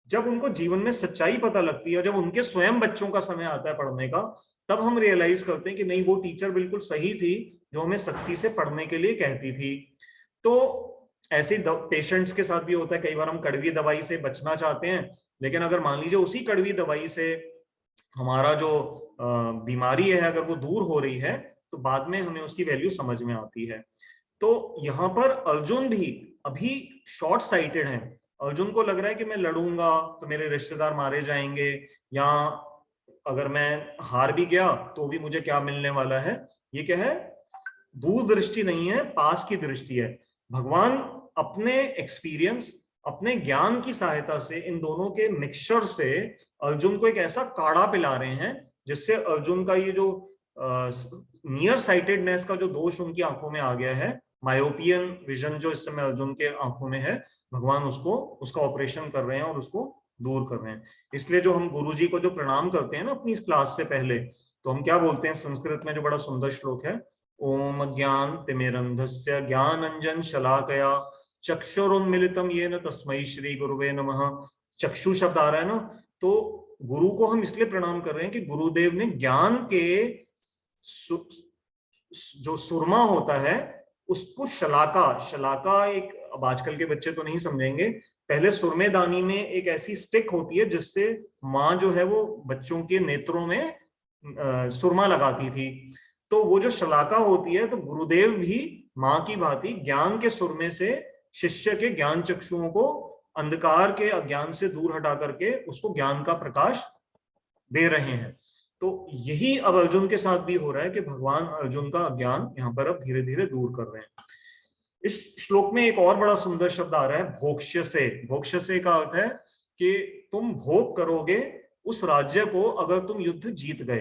जब उनको जीवन में सच्चाई पता लगती है, जब उनके स्वयं बच्चों का समय आता है पढ़ने का, तब हम रियलाइज करते हैं कि नहीं, वो टीचर बिल्कुल सही थी जो हमें सख्ती से पढ़ने के लिए कहती थी। तो ऐसे पेशेंट्स के साथ भी होता है, कई बार हम कड़वी दवाई से बचना चाहते हैं, लेकिन अगर मान लीजिए उसी कड़वी दवाई से हमारा जो बीमारी है अगर वो दूर हो रही है, तो बाद में हमें उसकी वैल्यू समझ में आती है। तो यहाँ पर अर्जुन भी अभी शॉर्ट साइटेड है। अर्जुन को लग रहा है कि मैं लड़ूंगा तो मेरे रिश्तेदार मारे जाएंगे, या अगर मैं हार भी गया तो भी मुझे क्या मिलने वाला है। ये क्या है, दूरदृष्टि नहीं है, पास की दृष्टि है। भगवान अपने एक्सपीरियंस, अपने ज्ञान की सहायता से, इन दोनों के मिक्सचर से अर्जुन को एक ऐसा काढ़ा पिला रहे हैं जिससे अर्जुन का ये जो नियर साइटेडनेस का जो दोष उनकी आंखों में आ गया है, मायोपियन विजन जो इस समय अर्जुन के आंखों में है, भगवान उसका ऑपरेशन कर रहे हैं और उसको दूर कर रहे हैं। इसलिए जो हम गुरुजी को जो प्रणाम करते हैं ना अपनी इस क्लास से पहले, तो हम क्या बोलते हैं संस्कृत में, जो बड़ा सुंदर श्लोक है, ओम ज्ञान तिमिरंधस्य ज्ञानंजन शलाकया चक्षुरुन्मिलितम येन तस्मै श्री गुरुवे नमः। चक्षु शब्द आ रहा है ना, तो गुरु को हम इसलिए प्रणाम कर रहे हैं कि गुरुदेव ने ज्ञान के जो सुरमा होता है उसको शलाका एक, अब आजकल के बच्चे तो नहीं समझेंगे, पहले सुरमेदानी में एक ऐसी स्टिक होती है जिससे माँ जो है वो बच्चों के नेत्रों में सुरमा लगाती थी। तो वो जो शलाका होती है, तो गुरुदेव भी माँ की भांति ज्ञान के सुरमे से शिष्य के ज्ञान चक्षुओं को अंधकार के अज्ञान से दूर हटा करके उसको ज्ञान का प्रकाश दे रहे हैं। तो यही अब अर्जुन के साथ भी हो रहा है कि भगवान अर्जुन का अज्ञान यहाँ पर अब धीरे धीरे दूर कर रहे हैं। इस श्लोक में एक और बड़ा सुंदर शब्द आ रहा है, भोक्ष्य से। भोक्ष्य से का अर्थ है कि तुम भोग करोगे उस राज्य को अगर तुम युद्ध जीत गए।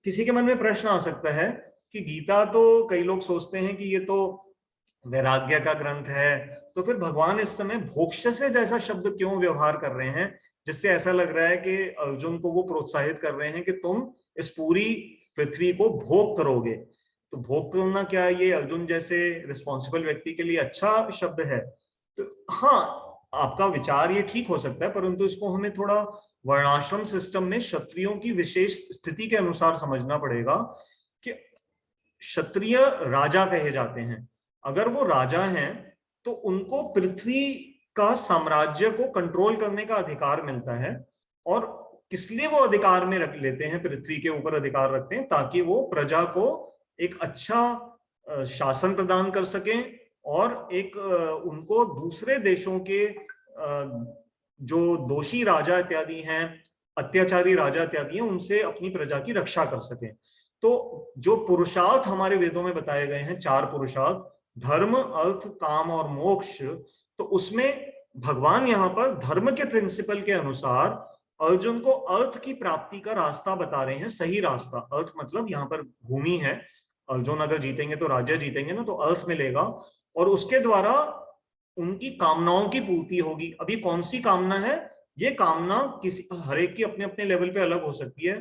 किसी के मन में प्रश्न आ सकता है कि गीता तो कई लोग सोचते हैं कि ये तो वैराग्य का ग्रंथ है, तो फिर भगवान इस समय भोक्ष्य जैसा शब्द क्यों व्यवहार कर रहे हैं, जिससे ऐसा लग रहा है कि अर्जुन को वो प्रोत्साहित कर रहे हैं कि तुम इस पूरी पृथ्वी को भोग करोगे। तो भोग करना क्या ये अर्जुन जैसे रिस्पॉन्सिबल व्यक्ति के लिए अच्छा शब्द है? तो हाँ, आपका विचार ये ठीक हो सकता है, परंतु इसको हमें थोड़ा वर्णाश्रम सिस्टम में क्षत्रियों की विशेष स्थिति के अनुसार समझना पड़ेगा कि क्षत्रिय राजा कहे जाते हैं। अगर वो राजा हैं तो उनको पृथ्वी का साम्राज्य को कंट्रोल करने का अधिकार मिलता है। और किस लिए वो अधिकार में रख लेते हैं, पृथ्वी के ऊपर अधिकार रखते हैं, ताकि वो प्रजा को एक अच्छा शासन प्रदान कर सकें और एक उनको दूसरे देशों के जो दोषी राजा इत्यादि हैं, अत्याचारी राजा इत्यादि हैं, उनसे अपनी प्रजा की रक्षा कर सकें। तो जो पुरुषार्थ हमारे वेदों में बताए गए हैं, 4 पुरुषार्थ, धर्म, अर्थ, काम और मोक्ष, तो उसमें भगवान यहाँ पर धर्म के प्रिंसिपल के अनुसार अर्जुन को अर्थ की प्राप्ति का रास्ता बता रहे हैं, सही रास्ता। अर्थ मतलब यहाँ पर भूमि है, अर्जुन अगर जीतेंगे तो राज्य जीतेंगे ना, तो अर्थ मिलेगा और उसके द्वारा उनकी कामनाओं की पूर्ति होगी। अभी कौन सी कामना है, ये कामना किसी हर एक की अपने अपने लेवल पे अलग हो सकती है।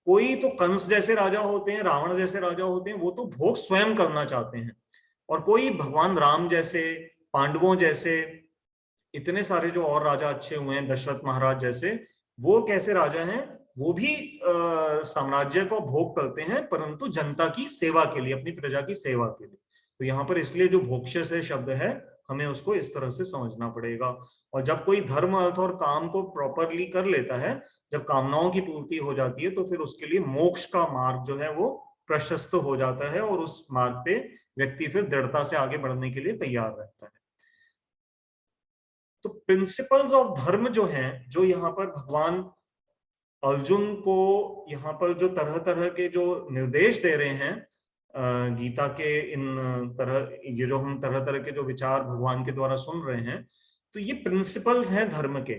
कोई तो कंस जैसे राजा होते हैं, रावण जैसे राजा होते हैं, वो तो भोग स्वयं करना चाहते हैं। और कोई भगवान राम जैसे, पांडवों जैसे, इतने सारे जो और राजा अच्छे हुए हैं, दशरथ महाराज जैसे, वो कैसे राजा हैं, वो भी साम्राज्य को भोग करते हैं, परंतु जनता की सेवा के लिए, अपनी प्रजा की सेवा के लिए। तो यहाँ पर इसलिए जो भोक्ष्य से शब्द है, हमें उसको इस तरह से समझना पड़ेगा। और जब कोई धर्म, अर्थ और काम को प्रॉपरली कर लेता है, जब कामनाओं की पूर्ति हो जाती है, तो फिर उसके लिए मोक्ष का मार्ग जो है वो प्रशस्त हो जाता है और उस मार्ग पे व्यक्ति फिर दृढ़ता से आगे बढ़ने के लिए तैयार रहता है। तो प्रिंसिपल्स ऑफ धर्म जो हैं, जो यहाँ पर भगवान अर्जुन को यहाँ पर जो तरह तरह के जो निर्देश दे रहे हैं गीता के, इन तरह, ये जो हम तरह तरह के जो विचार भगवान के द्वारा सुन रहे हैं, तो ये प्रिंसिपल्स हैं धर्म के।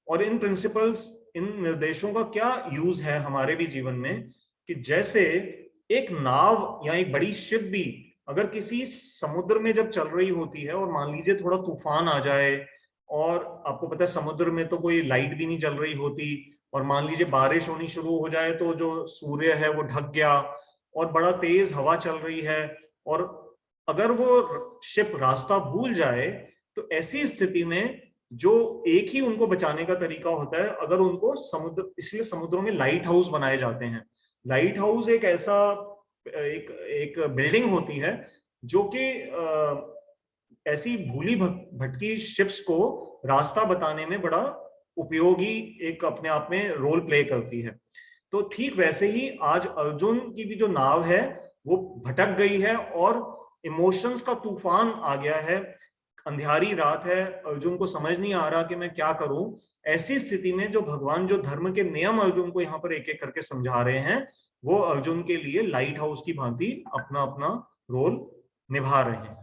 और इन प्रिंसिपल्स, इन निर्देशों का क्या यूज है हमारे भी जीवन में, कि जैसे एक नाव या एक बड़ी शिप भी अगर किसी समुद्र में जब चल रही होती है और मान लीजिए थोड़ा तूफान आ जाए, और आपको पता है समुद्र में तो कोई लाइट भी नहीं जल रही होती, और मान लीजिए बारिश होनी शुरू हो जाए तो जो सूर्य है वो ढक गया और बड़ा तेज हवा चल रही है, और अगर वो शिप रास्ता भूल जाए, तो ऐसी स्थिति में जो एक ही उनको बचाने का तरीका होता है, अगर उनको समुद्र, इसलिए समुद्रों में लाइट हाउस बनाए जाते हैं। लाइट हाउस एक ऐसा एक बिल्डिंग होती है जो कि ऐसी भूली भटकी शिप्स को रास्ता बताने में बड़ा उपयोगी एक अपने आप में रोल प्ले करती है। तो ठीक वैसे ही आज अर्जुन की भी जो नाव है वो भटक गई है और इमोशंस का तूफान आ गया है, अंधियारी रात है, अर्जुन को समझ नहीं आ रहा कि मैं क्या करूं। ऐसी स्थिति में जो भगवान जो धर्म के नियम अर्जुन को यहाँ पर एक एक करके समझा रहे हैं, वो अर्जुन के लिए लाइट हाउस की भांति अपना अपना रोल निभा रहे हैं।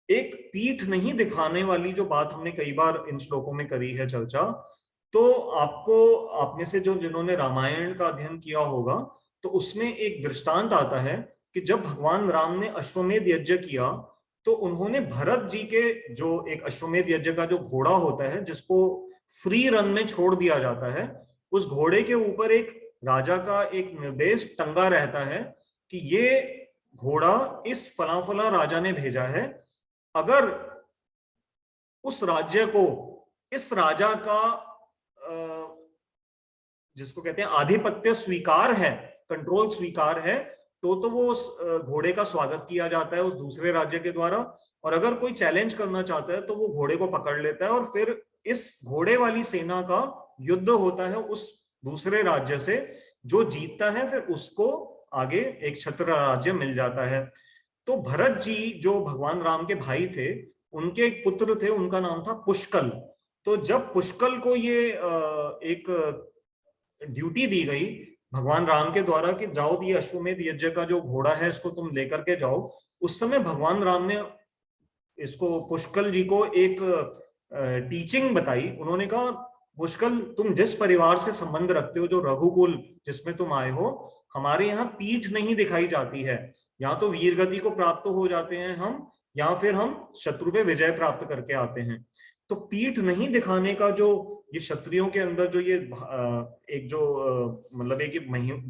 एक पीठ नहीं दिखाने वाली जो बात हमने कई बार इन श्लोकों में करी है चर्चा, तो आपको, आप में से जो जिन्होंने रामायण का अध्ययन किया होगा, तो उसमें एक दृष्टांत आता है कि जब भगवान राम ने अश्वमेध यज्ञ किया, तो उन्होंने भरत जी के जो एक अश्वमेध यज्ञ का जो घोड़ा होता है, जिसको फ्री रन में छोड़ दिया जाता है, उस घोड़े के ऊपर एक राजा का एक निर्देश टंगा रहता है कि ये घोड़ा इस फला फला राजा ने भेजा है, अगर उस राज्य को, इस राजा का जिसको कहते हैं आधिपत्य स्वीकार है, कंट्रोल स्वीकार है, तो वो उस घोड़े का स्वागत किया जाता है उस दूसरे राज्य के द्वारा। और अगर कोई चैलेंज करना चाहता है तो वो घोड़े को पकड़ लेता है और फिर इस घोड़े वाली सेना का युद्ध होता है उस दूसरे राज्य से। जो जीतता है फिर उसको आगे एक छत्र राज्य मिल जाता है। तो भरत जी जो भगवान राम के भाई थे, उनके एक पुत्र थे, उनका नाम था पुष्कल। तो जब पुष्कल को ये एक ड्यूटी दी गई भगवान राम के द्वारा कि जाओ ये अश्वमेध यज्ञ का जो घोड़ा है इसको तुम लेकर के जाओ, उस समय भगवान राम ने इसको पुष्कल जी को एक टीचिंग बताई। उन्होंने कहा, पुष्कल तुम जिस परिवार से संबंध रखते हो, जो रघुकुल जिसमें तुम आए हो, हमारे यहाँ पीठ नहीं दिखाई जाती है। या तो वीर गति को प्राप्त हो जाते हैं हम, या फिर हम शत्रु पे विजय प्राप्त करके आते हैं। तो पीठ नहीं दिखाने का जो ये क्षत्रियों के अंदर जो ये एक जो मतलब एक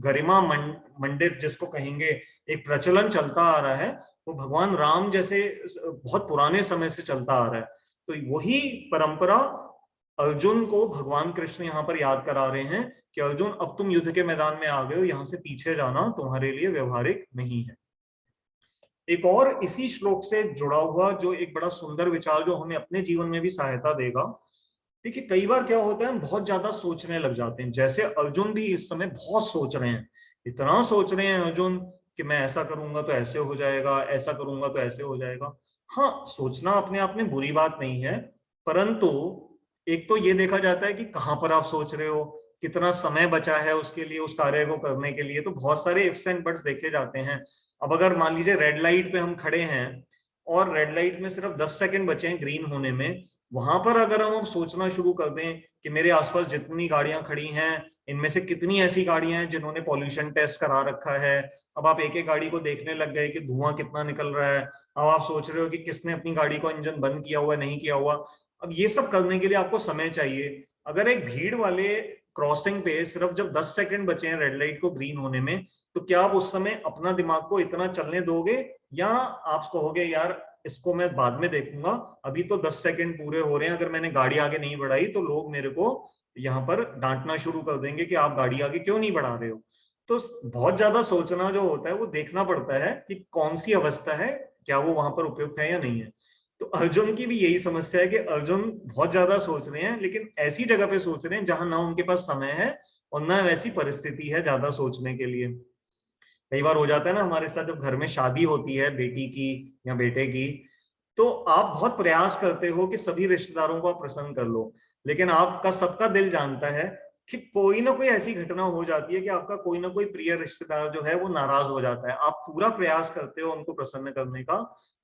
गरिमा मंडित जिसको कहेंगे एक प्रचलन चलता आ रहा है, वो भगवान राम जैसे बहुत पुराने समय से चलता आ रहा है। तो वही परंपरा अर्जुन को भगवान कृष्ण यहाँ पर याद करा रहे हैं कि अर्जुन अब तुम युद्ध के मैदान में आ गए हो, यहाँ से पीछे जाना तुम्हारे लिए व्यवहारिक नहीं है। एक और इसी श्लोक से जुड़ा हुआ जो एक बड़ा सुंदर विचार जो हमें अपने जीवन में भी सहायता देगा। देखिए कई बार क्या होता है, हम बहुत ज्यादा सोचने लग जाते हैं, जैसे अर्जुन भी इस समय बहुत सोच रहे हैं, इतना सोच रहे हैं अर्जुन कि मैं ऐसा करूंगा तो ऐसे हो जाएगा, ऐसा करूंगा तो ऐसे हो जाएगा। हाँ, सोचना अपने आप में बुरी बात नहीं है, परंतु एक तो ये देखा जाता है कि कहाँ पर आप सोच रहे हो, कितना समय बचा है उसके लिए, उस कार्य को करने के लिए। तो बहुत सारे इफ्स एंड बट्स देखे जाते हैं। अब अगर मान लीजिए रेड लाइट पे हम खड़े हैं और रेड लाइट में सिर्फ 10 सेकंड बचे हैं ग्रीन होने में, वहां पर अगर हम सोचना शुरू कर दें कि मेरे आसपास जितनी गाड़ियां खड़ी हैं इनमें से कितनी ऐसी गाड़ियां हैं जिन्होंने पॉल्यूशन टेस्ट करा रखा है, अब आप एक एक गाड़ी को देखने लग गए कि धुआं कितना निकल रहा है, अब आप सोच रहे हो कि किसने अपनी गाड़ी को इंजन बंद किया हुआ नहीं किया हुआ। अब ये सब करने के लिए आपको समय चाहिए। अगर एक भीड़ वाले क्रॉसिंग पे सिर्फ जब 10 सेकंड बचे हैं रेड लाइट को ग्रीन होने में, तो क्या आप उस समय अपना दिमाग को इतना चलने दोगे, या आप कहोगे यार इसको मैं बाद में देखूंगा, अभी तो 10 सेकंड पूरे हो रहे हैं, अगर मैंने गाड़ी आगे नहीं बढ़ाई तो लोग मेरे को यहाँ पर डांटना शुरू कर देंगे कि आप गाड़ी आगे क्यों नहीं बढ़ा रहे हो। तो बहुत ज्यादा सोचना जो होता है वो देखना पड़ता है कि कौन सी अवस्था है, क्या वो वहां पर उपयुक्त है या नहीं है। तो अर्जुन की भी यही समस्या है कि अर्जुन बहुत ज्यादा सोच रहे हैं, लेकिन ऐसी जगह पे सोच रहे हैं जहां ना उनके पास समय है और ना वैसी परिस्थिति है ज्यादा सोचने के लिए। कई बार हो जाता है ना हमारे साथ, जब घर में शादी होती है बेटी की या बेटे की, तो आप बहुत प्रयास करते हो कि सभी रिश्तेदारों को आप प्रसन्न कर लो, लेकिन आपका सबका दिल जानता है कि कोई ना कोई ऐसी घटना हो जाती है कि आपका कोई ना कोई प्रिय रिश्तेदार जो है वो नाराज हो जाता है। आप पूरा प्रयास करते हो उनको प्रसन्न करने का,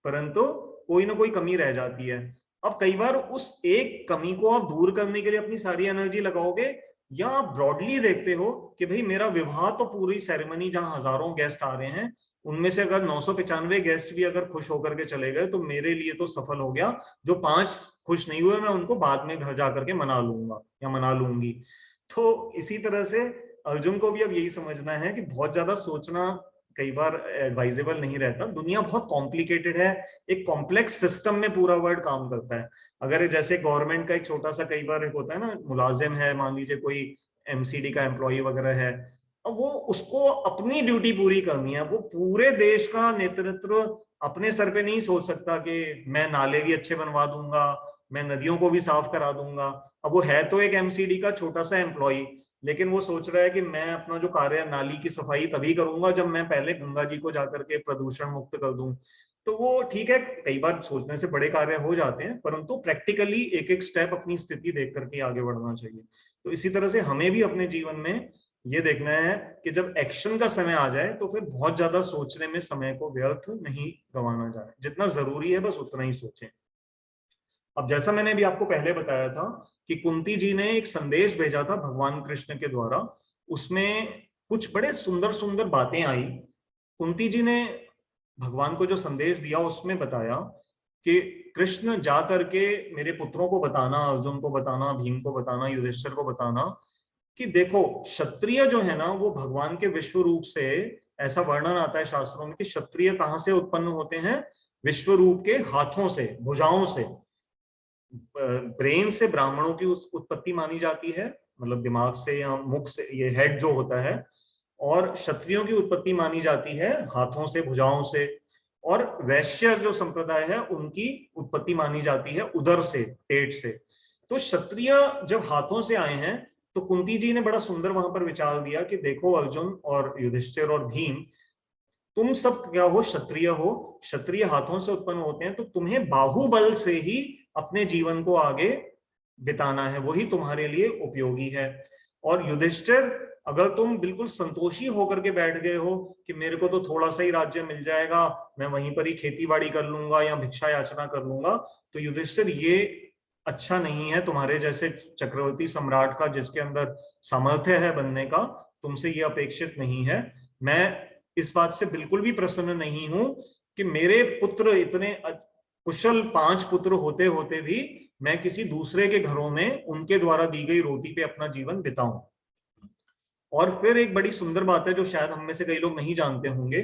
परंतु कोई ना कोई कमी रह जाती है। अब कई बार उस एक कमी को आप दूर करने के लिए अपनी सारी एनर्जी लगाओगे, या आप ब्रॉडली देखते हो कि भाई मेरा विवाह तो पूरी सेरेमनी जहां हजारों गेस्ट आ रहे हैं, उनमें से अगर 995 गेस्ट भी अगर खुश होकर के चले गए तो मेरे लिए तो सफल हो गया, जो 5 खुश नहीं हुए मैं उनको बाद में घर जाकर के मना लूंगा या मना लूंगी। तो इसी तरह से अर्जुन को भी अब यही समझना है कि बहुत ज्यादा सोचना कई बार एडवाइजेबल नहीं रहता। दुनिया बहुत कॉम्प्लिकेटेड है, एक कॉम्प्लेक्स सिस्टम में पूरा वर्ल्ड काम करता है। अगर जैसे गवर्नमेंट का एक छोटा सा कई बार एक होता है ना, मुलाजिम है मान लीजिए कोई एमसीडी का एम्प्लॉय वगैरह है, अब वो उसको अपनी ड्यूटी पूरी करनी है, वो पूरे देश का नेतृत्व अपने सर पे नहीं सोच सकता कि मैं नाले भी अच्छे बनवा दूंगा, मैं नदियों को भी साफ करा दूंगा। अब वो है तो एक एमसीडी का छोटा सा एम्प्लॉय, लेकिन वो सोच रहा है कि मैं अपना जो कार्य है नाली की सफाई तभी करूंगा जब मैं पहले गंगा जी को जाकर के प्रदूषण मुक्त कर दूं। तो वो ठीक है, कई बार सोचने से बड़े कार्य हो जाते हैं, परंतु प्रैक्टिकली एक एक स्टेप अपनी स्थिति देख करके आगे बढ़ना चाहिए। तो इसी तरह से हमें भी अपने जीवन में ये देखना है कि जब एक्शन का समय आ जाए तो फिर बहुत ज्यादा सोचने में समय को व्यर्थ नहीं गंवाना जाए, जितना जरूरी है बस उतना ही सोचें। अब जैसा मैंने अभी आपको पहले बताया था कि कुंती जी ने एक संदेश भेजा था भगवान कृष्ण के द्वारा, उसमें कुछ बड़े सुंदर सुंदर बातें आई। कुंती जी ने भगवान को जो संदेश दिया उसमें बताया कि कृष्ण जा करके मेरे पुत्रों को बताना, अर्जुन को बताना, भीम को बताना, युधिष्ठिर को बताना कि देखो क्षत्रिय जो है ना वो भगवान के विश्व रूप से, ऐसा वर्णन आता है शास्त्रों में कि क्षत्रिय कहां से उत्पन्न होते हैं, विश्व रूप के हाथों से, भुजाओं से। ब्रेन से ब्राह्मणों की उत्पत्ति मानी जाती है, मतलब दिमाग से या मुख से, ये हेड जो होता है, और क्षत्रियों की उत्पत्ति मानी जाती है हाथों से, भुजाओं से। और वैश्य जो संप्रदाय है उनकी उत्पत्ति मानी जाती है उदर से, पेट से। तो क्षत्रिय जब हाथों से आए हैं तो कुंती जी ने बड़ा सुंदर वहां पर विचार दिया कि देखो अर्जुन और युधिष्ठिर और भीम, तुम सब क्या हो, क्षत्रिय हो, क्षत्रिय हाथों से उत्पन्न होते हैं, तो तुम्हें बाहुबल से ही अपने जीवन को आगे बिताना है, वही तुम्हारे लिए उपयोगी है। और युधिष्ठिर, अगर तुम बिल्कुल संतोषी होकर के बैठ गए हो कि मेरे को तो थोड़ा सा ही राज्य मिल जाएगा, मैं वहीं पर ही खेती बाड़ी कर लूंगा या भिक्षा याचना कर लूंगा, तो युधिष्ठिर ये अच्छा नहीं है। तुम्हारे जैसे चक्रवर्ती सम्राट का जिसके अंदर सामर्थ्य है बनने का, तुमसे ये अपेक्षित नहीं है। मैं इस बात से बिल्कुल भी प्रसन्न नहीं हूं कि मेरे पुत्र इतने कुशल 5 पुत्र होते होते भी मैं किसी दूसरे के घरों में उनके द्वारा दी गई रोटी पे अपना जीवन बिताऊं। और फिर एक बड़ी सुंदर बात है जो शायद हम में से कई लोग नहीं जानते होंगे।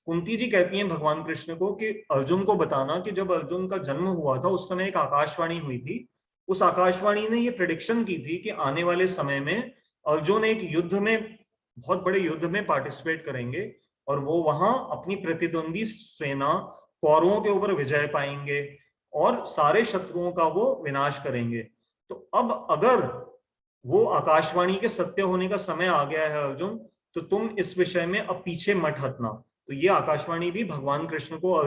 कुंती जी कहती हैं भगवान कृष्ण को कि अर्जुन को बताना कि जब अर्जुन का जन्म हुआ था उस समय एक आकाशवाणी हुई थी। उस आकाशवाणी ने ये प्रेडिक्शन की थी कि आने वाले समय में अर्जुन एक युद्ध में, बहुत बड़े युद्ध में पार्टिसिपेट करेंगे और वो वहां अपनी प्रतिद्वंदी सेना कौरवों के ऊपर विजय पाएंगे और सारे शत्रुओं का वो विनाश करेंगे। तो अब अगर वो आकाशवाणी के सत्य होने का समय आ गया है अर्जुन, तो तुम इस विषय में अब पीछे मत हटना। तो ये आकाशवाणी भी भगवान कृष्ण को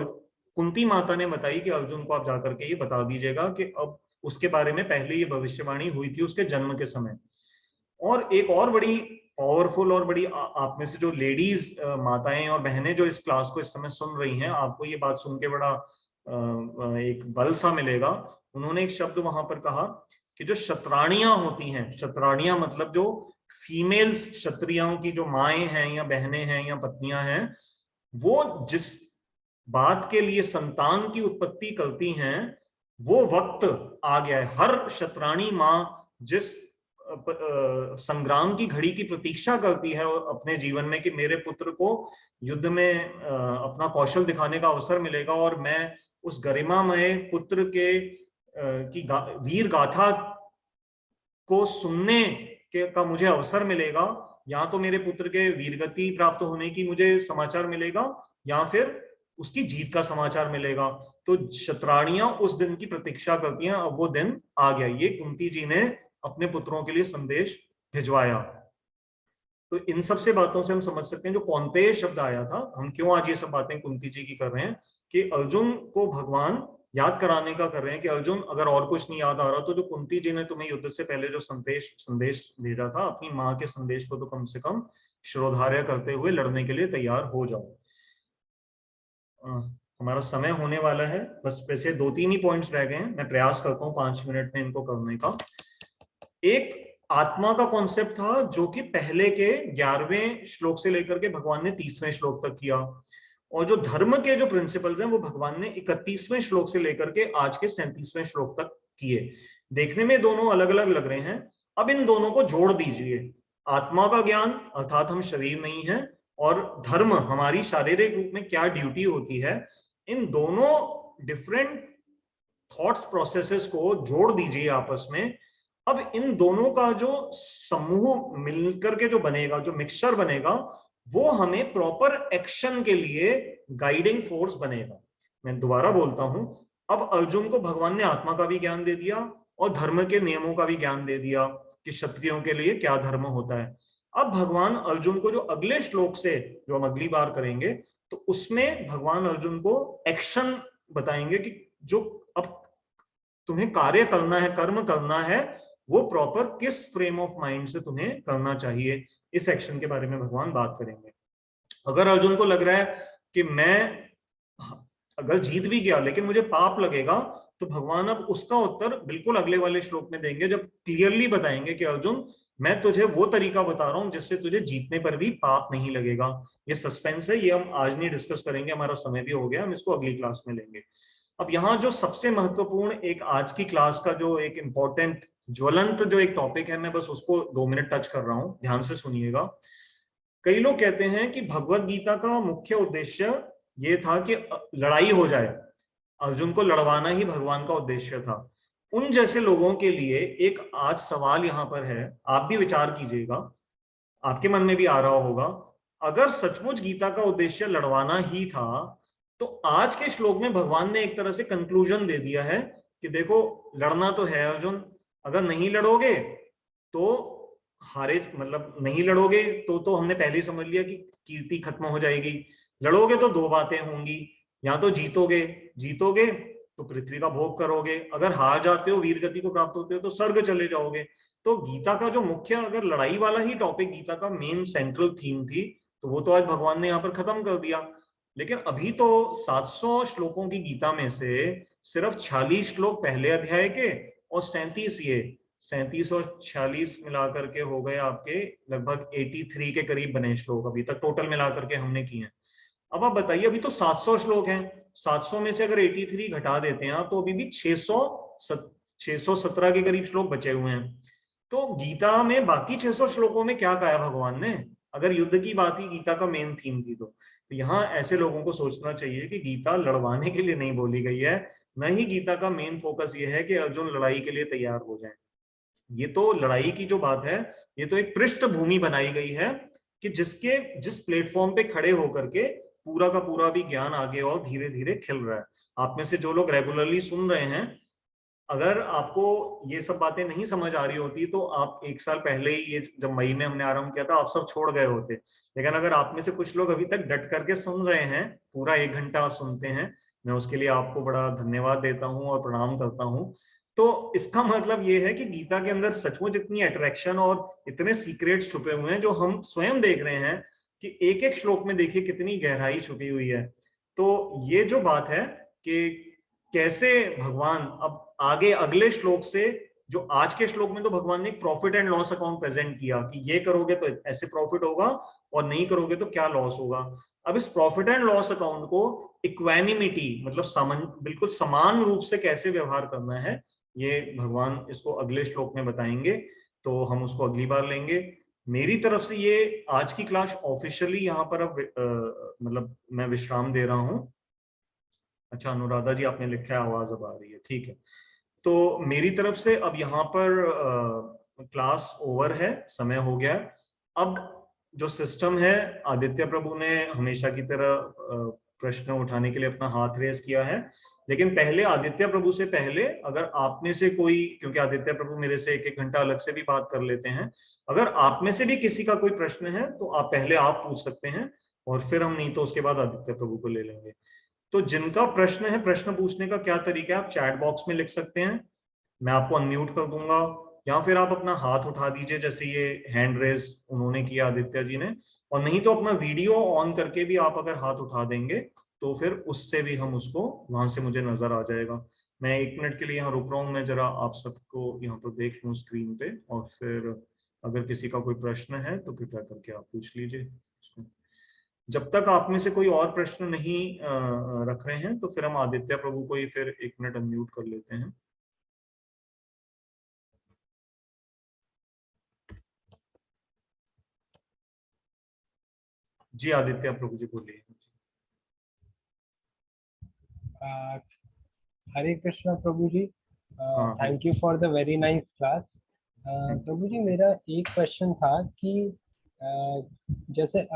कुंती माता ने बताई कि अर्जुन को आप जाकर के ये बता दीजिएगा कि अब उसके बारे में पहले ये भविष्यवाणी हुई थी उसके जन्म के समय। और एक और बड़ी पावरफुल और बड़ी, आप में से जो लेडीज माताएं और बहनें जो इस क्लास को इस समय सुन रही हैं, आपको ये बात सुन के बड़ा एक बल सा मिलेगा। उन्होंने एक शब्द वहां पर कहा कि जो शतराणियां होती हैं, शतराणियां मतलब जो फीमेल्स क्षत्रियों की जो माएं हैं या बहनें हैं या पत्नियां हैं, वो जिस बात के लिए संतान की उत्पत्ति करती हैं वो वक्त आ गया है। हर शतराणी माँ जिस संग्राम की घड़ी की प्रतीक्षा करती है अपने जीवन में कि मेरे पुत्र को युद्ध में अपना कौशल दिखाने का अवसर मिलेगा और मैं उस गरिमामय पुत्र के की वीर गाथा को सुनने का मुझे अवसर मिलेगा, या तो मेरे पुत्र के वीरगति प्राप्त होने की मुझे समाचार मिलेगा या फिर उसकी जीत का समाचार मिलेगा। तो शतराणियां उस दिन की प्रतीक्षा करती हैं। अब वो दिन आ गया। ये कुंती जी ने अपने पुत्रों के लिए संदेश भिजवाया। तो इन सब से बातों से हम समझ सकते हैं जो कौन्तेय शब्द आया था, हम क्यों आज ये सब बातें कुंती जी की कर रहे हैं कि अर्जुन को भगवान याद कराने का कर रहे हैं कि अर्जुन अगर और कुछ नहीं याद आ रहा तो जो कुंती जी ने तुम्हें युद्ध से पहले जो संदेश भेजा था, अपनी माँ के संदेश को तो कम से कम श्रोधार्य करते हुए लड़ने के लिए तैयार हो जाओ। हमारा समय होने वाला है, बस वैसे 2-3 ही पॉइंट्स रह गए हैं। मैं प्रयास करता हूँ 5 मिनट में इनको करने का। एक आत्मा का कॉन्सेप्ट था जो कि पहले के 11वें श्लोक से लेकर के भगवान ने 30वें श्लोक तक किया, और जो धर्म के जो प्रिंसिपल्स हैं वो भगवान ने 31वें श्लोक से लेकर के आज के 37वें श्लोक तक किए। देखने में दोनों अलग अलग लग रहे हैं, अब इन दोनों को जोड़ दीजिए। आत्मा का ज्ञान अर्थात हम शरीर नहीं है, और धर्म हमारी शारीरिक रूप में क्या ड्यूटी होती है, इन दोनों डिफरेंट थॉट्स प्रोसेसेस को जोड़ दीजिए आपस में। अब इन दोनों का जो समूह मिलकर के जो बनेगा, जो मिक्सचर बनेगा, वो हमें प्रॉपर एक्शन के लिए गाइडिंग फोर्स बनेगा। मैं दोबारा बोलता हूं, अब अर्जुन को भगवान ने आत्मा का भी ज्ञान दे दिया और धर्म के नियमों का भी ज्ञान दे दिया कि क्षत्रियों के लिए क्या धर्म होता है। अब भगवान अर्जुन को जो अगले श्लोक से जो हम अगली बार करेंगे, तो उसमें भगवान अर्जुन को एक्शन बताएंगे कि जो अब तुम्हें कार्य करना है, कर्म करना है, वो प्रॉपर किस फ्रेम ऑफ माइंड से तुम्हें करना चाहिए, इस एक्शन के बारे में भगवान बात करेंगे। अगर अर्जुन को लग रहा है कि मैं अगर जीत भी गया लेकिन मुझे पाप लगेगा, तो भगवान अब उसका उत्तर बिल्कुल अगले वाले श्लोक में देंगे, जब क्लियरली बताएंगे कि अर्जुन मैं तुझे वो तरीका बता रहा हूं जिससे तुझे जीतने पर भी पाप नहीं लगेगा। ये सस्पेंस है, ये हम आज नहीं डिस्कस करेंगे, हमारा समय भी हो गया, हम इसको अगली क्लास में लेंगे। अब यहाँ जो सबसे महत्वपूर्ण एक आज की क्लास का जो एक इम्पोर्टेंट ज्वलंत जो एक टॉपिक है, मैं बस उसको 2 मिनट टच कर रहा हूं, ध्यान से सुनिएगा। कई लोग कहते हैं कि भगवत गीता का मुख्य उद्देश्य ये था कि लड़ाई हो जाए, अर्जुन को लड़वाना ही भगवान का उद्देश्य था। उन जैसे लोगों के लिए एक आज सवाल यहाँ पर है, आप भी विचार कीजिएगा, आपके मन में भी आ रहा होगा, अगर सचमुच गीता का उद्देश्य लड़वाना ही था, तो आज के श्लोक में भगवान ने एक तरह से कंक्लूजन दे दिया है कि देखो लड़ना तो है अर्जुन, अगर नहीं लड़ोगे तो हारे, मतलब नहीं लड़ोगे तो हमने पहले ही समझ लिया कि कीर्ति खत्म हो जाएगी। लड़ोगे तो 2 बातें होंगी, या तो जीतोगे तो पृथ्वी का भोग करोगे, अगर हार जाते हो, वीर गति को प्राप्त होते हो, तो स्वर्ग चले जाओगे। तो गीता का जो मुख्य, अगर लड़ाई वाला ही टॉपिक गीता का मेन सेंट्रल थीम थी, तो वो तो आज भगवान ने यहाँ पर खत्म कर दिया। लेकिन अभी तो 700 श्लोकों की गीता में से सिर्फ 46 श्लोक पहले अध्याय के और 37 ये 37 और 46 मिलाकर के हो गए आपके लगभग 83 के करीब बने श्लोक अभी तक टोटल मिलाकर के हमने किए हैं। अब आप बताइए, अभी तो 700 श्लोक हैं, 700 में से अगर 83 घटा देते हैं तो अभी भी 617 के करीब श्लोक बचे हुए हैं। तो गीता में बाकी 600 श्लोकों में क्या कहा भगवान ने? अगर युद्ध की बात ही गीता का मेन थीम थी तो यहाँ ऐसे लोगों को सोचना चाहिए कि गीता लड़वाने के लिए नहीं बोली गई है, न ही गीता का मेन फोकस ये है कि अर्जुन लड़ाई के लिए तैयार हो जाए। ये तो लड़ाई की जो बात है, ये तो एक पृष्ठभूमि बनाई गई है कि जिस प्लेटफॉर्म पे खड़े होकर के पूरा का पूरा भी ज्ञान आगे और धीरे धीरे खिल रहा है। आप में से जो लोग रेगुलरली सुन रहे हैं, अगर आपको ये सब बातें नहीं समझ आ रही होती तो आप 1 साल पहले ही, ये जब मई में हमने आरंभ किया था, आप सब छोड़ गए होते। लेकिन अगर आप में से कुछ लोग अभी तक डट करके सुन रहे हैं, पूरा 1 घंटा आप सुनते हैं, मैं उसके लिए आपको बड़ा धन्यवाद देता हूं और प्रणाम करता हूं। तो इसका मतलब ये है कि गीता के अंदर सचमुच इतनी अट्रैक्शन और इतने सीक्रेट्स छुपे हुए हैं जो हम स्वयं देख रहे हैं कि एक एक श्लोक में देखिए कितनी गहराई छुपी हुई है। तो ये जो बात है कि कैसे भगवान अब आगे अगले श्लोक से, जो आज के श्लोक में तो भगवान ने एक profit and loss account present किया कि ये करोगे तो ऐसे प्रॉफिट होगा और नहीं करोगे तो क्या लॉस होगा। अब इस प्रॉफिट एंड लॉस अकाउंट को इक्वानिमिटी मतलब बिल्कुल समान रूप से कैसे व्यवहार करना है, ये भगवान इसको अगले श्लोक में बताएंगे, तो हम उसको अगली बार लेंगे। मेरी तरफ से ये आज की क्लास ऑफिशियली यहाँ पर अब मतलब मैं विश्राम दे रहा हूँ। अच्छा अनुराधा जी आपने लिखा है आवाज अब आ रही है, ठीक है। तो मेरी तरफ से अब यहाँ पर क्लास ओवर है, समय हो गया। अब जो सिस्टम है, आदित्य प्रभु ने हमेशा की तरह प्रश्न उठाने के लिए अपना हाथ रेस किया है, लेकिन पहले आदित्य प्रभु से पहले अगर आप में से कोई, क्योंकि आदित्य प्रभु मेरे से 1-1 घंटा अलग से भी बात कर लेते हैं, अगर आप में से भी किसी का कोई प्रश्न है तो आप पहले आप पूछ सकते हैं और फिर हम, नहीं तो उसके बाद आदित्य प्रभु को ले लेंगे। तो जिनका प्रश्न है, प्रश्न पूछने का क्या तरीका है, आप चैट बॉक्स में लिख सकते हैं, मैं आपको अनम्यूट कर दूंगा, या फिर आप अपना हाथ उठा दीजिए जैसे ये हैंड रेज उन्होंने किया आदित्य जी ने, और नहीं तो अपना वीडियो ऑन करके भी आप अगर हाथ उठा देंगे तो फिर उससे भी हम उसको, वहां से मुझे नजर आ जाएगा। मैं 1 मिनट के लिए यहाँ रुक रहा हूँ, मैं जरा आप सबको यहाँ पर देख लूँ स्क्रीन पे, और फिर अगर किसी का कोई प्रश्न है तो कृपया करके आप पूछ लीजिए। जब तक आप में से कोई और प्रश्न नहीं रख रहे हैं तो फिर हम आदित्य प्रभु को ही फिर 1 मिनट अनम्यूट कर लेते हैं। जी आदित्य प्रभु जी बोलिए। Hare Krishna Prabhu ji, thank you for the very nice class. Prabhu ji मेरा एक क्वेश्चन था कि जैसे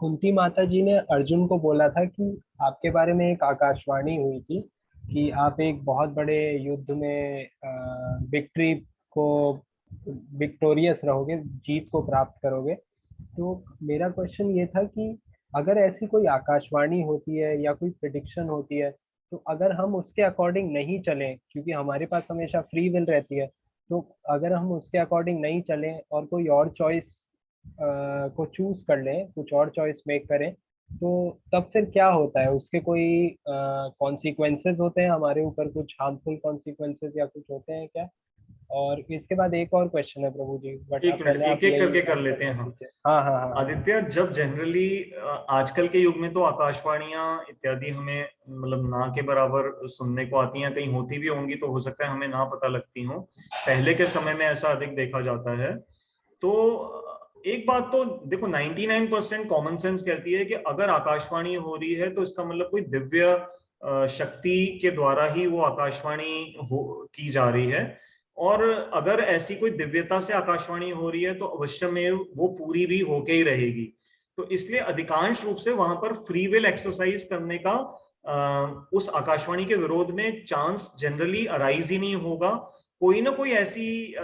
कुंती माता जी ने अर्जुन को बोला था कि आपके बारे में एक आकाशवाणी हुई थी कि आप एक बहुत बड़े युद्ध में विक्टोरियस रहोगे, जीत को प्राप्त करोगे। तो मेरा क्वेश्चन ये था कि अगर ऐसी कोई आकाशवाणी होती है या कोई प्रिडिक्शन होती है, तो अगर हम उसके अकॉर्डिंग नहीं चलें, क्योंकि हमारे पास हमेशा फ्री विल रहती है, तो अगर हम उसके अकॉर्डिंग नहीं चलें और कोई और चॉइस को चूज कर लें, कुछ और चॉइस मेक करें, तो तब फिर क्या होता है? उसके कोई कॉन्सिक्वेंसेस होते हैं हमारे ऊपर, कुछ हार्मफुल कॉन्सिक्वेंसेस या कुछ होते हैं क्या? और इसके बाद एक और क्वेश्चन है प्रभु जी, बट एक मिनट, एक एक करके कर लेते हैं। हाँ हाँ हाँ। आदित्य, जब जनरली आजकल के युग में तो आकाशवाणियां इत्यादि हमें मतलब ना के बराबर सुनने को आती हैं, कहीं होती भी होंगी तो हो सकता है हमें ना पता लगती हो, पहले के समय में ऐसा अधिक देखा जाता है। तो एक बात तो देखो, 99% कॉमन सेंस कहती है कि अगर आकाशवाणी हो रही है तो इसका मतलब कोई दिव्य शक्ति के द्वारा ही वो आकाशवाणी की जा रही है, और अगर ऐसी कोई दिव्यता से आकाशवाणी हो रही है तो अवश्य में वो पूरी भी होके ही रहेगी। तो इसलिए अधिकांश रूप से वहां पर फ्री विल एक्सरसाइज करने का उस आकाशवाणी के विरोध में चांस जनरली अराइज ही नहीं होगा। कोई ना कोई ऐसी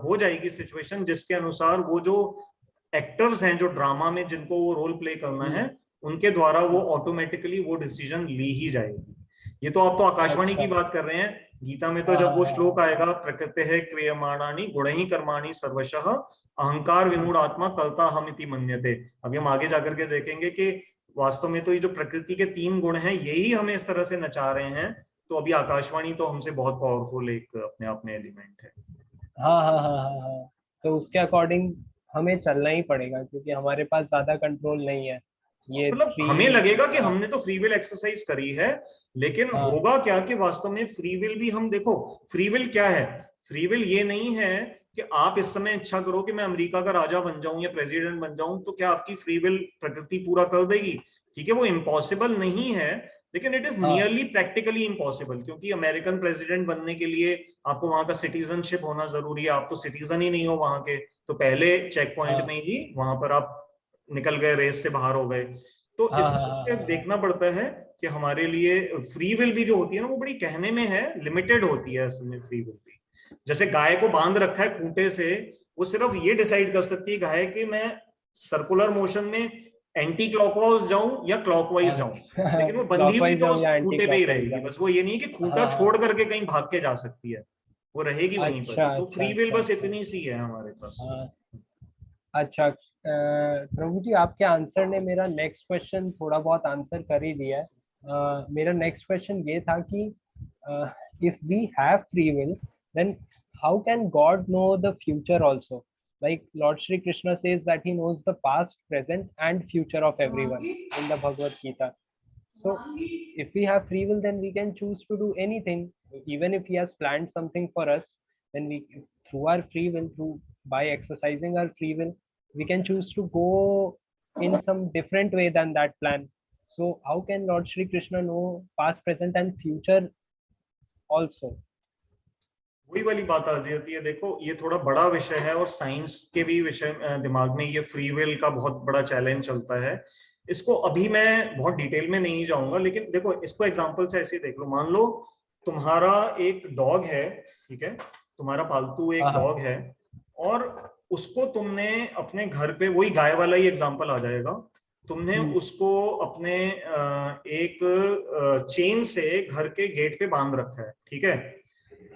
हो जाएगी सिचुएशन जिसके अनुसार वो जो एक्टर्स हैं जो ड्रामा में जिनको वो रोल प्ले करना है, उनके द्वारा वो ऑटोमेटिकली वो डिसीजन ली ही जाएगी। ये तो आप तो आकाशवाणी की बात कर रहे हैं। गीता में तो जब वो श्लोक आएगा, प्रकृति है क्रियमाणानि गुणहि कर्माणि सर्वशः अहंकार विमूढ़ आत्मा कलता हमिति मन्यते। अभी हम आगे जाकर के देखेंगे कि वास्तव में तो ये जो प्रकृति के 3 गुण हैं यही हमें इस तरह से नचा रहे हैं। तो अभी आकाशवाणी तो हमसे बहुत पावरफुल एक अपने आप में एलिमेंट है। हाँ हाँ हाँ हाँ हाँ, तो उसके अकॉर्डिंग हमें चलना ही पड़ेगा क्योंकि हमारे पास ज्यादा कंट्रोल नहीं है ये मतलब थ्री। हमें लगेगा कि हाँ हमने तो फ्री विल एक्सरसाइज करी है, लेकिन हाँ होगा क्या कि वास्तव में फ्री विल भी हम देखो, फ्री विल क्या है? फ्री विल ये नहीं है कि आप इस समय इच्छा करो कि मैं अमेरिका का राजा बन जाऊं या प्रेसिडेंट बन जाऊं, तो क्या आपकी फ्री विल प्रकृति पूरा कर देगी? ठीक है, वो इम्पॉसिबल नहीं है, लेकिन इट इज हाँ नियरली प्रैक्टिकली इम्पॉसिबल, क्योंकि अमेरिकन प्रेसिडेंट बनने के लिए आपको वहां का सिटीजनशिप होना जरूरी है। आप तो सिटीजन ही नहीं हो वहां के, तो पहले चेक पॉइंट हाँ में ही वहां पर आप निकल गए, रेस से बाहर हो गए। तो हाँ हाँ हाँ इससे हाँ हाँ देखना पड़ता है कि हमारे लिए फ्री विल भी जो होती है ना, वो बड़ी कहने में है, लिमिटेड होती है असल में फ्री विल भी। जैसे गाय को बांध रखा है खूंटे से, वो सिर्फ ये डिसाइड कर सकती है गाय कि मैं सर्कुलर मोशन में एंटी क्लॉकवाइज जाऊं या क्लॉकवाइज जाऊं, हाँ लेकिन वो बंधी हुई क्लॉकवाइज तो जाऊँ उस या एंटी खूंटे पे ही क्लॉकवाइज रहेगी। जाऊँ। बस वो ये नहीं कि खूंटा हाँ हाँ, छोड़ करके कहीं भाग के जा सकती है, वो रहेगी वहीं पर अच्छा ही। तो अच्छा फ्री विल अच्छा बस अच्छा इतनी अच्छा। सी है हमारे पास। हाँ अच्छा, प्रभु जी आपके आंसर ने मेरा नेक्स्ट क्वेश्चन थोड़ा बहुत आंसर कर ही दिया है। मेरा नेक्स्ट क्वेश्चन ये था कि if we have free will then how can God know the future also, like Lord Shri Krishna says that he knows the past, present and future of everyone in the Bhagavad Gita. So if we have free will, then we can choose to do anything. Even if he has planned something for us, then we, through our free will, through by exercising our free will, we can choose to go in some different way than that plan. So how can Lord Shri Krishna know past, present and future also? वही वाली बात आ जाती है। देखो, ये थोड़ा बड़ा विषय है और साइंस के भी विषय दिमाग में ये फ्री विल का बहुत बड़ा चैलेंज चलता है। इसको अभी मैं बहुत डिटेल में नहीं जाऊंगा, लेकिन देखो इसको एग्जांपल से ऐसे ही देख लो। मान लो तुम्हारा एक डॉग है, ठीक है, तुम्हारा पालतू हाँ एक हाँ डॉग है, और उसको तुमने अपने घर पे, वही गाय वाला ही एग्जांपल आ जाएगा, तुमने उसको अपने एक चेन से घर के गेट पे बांध रखा है, ठीक है।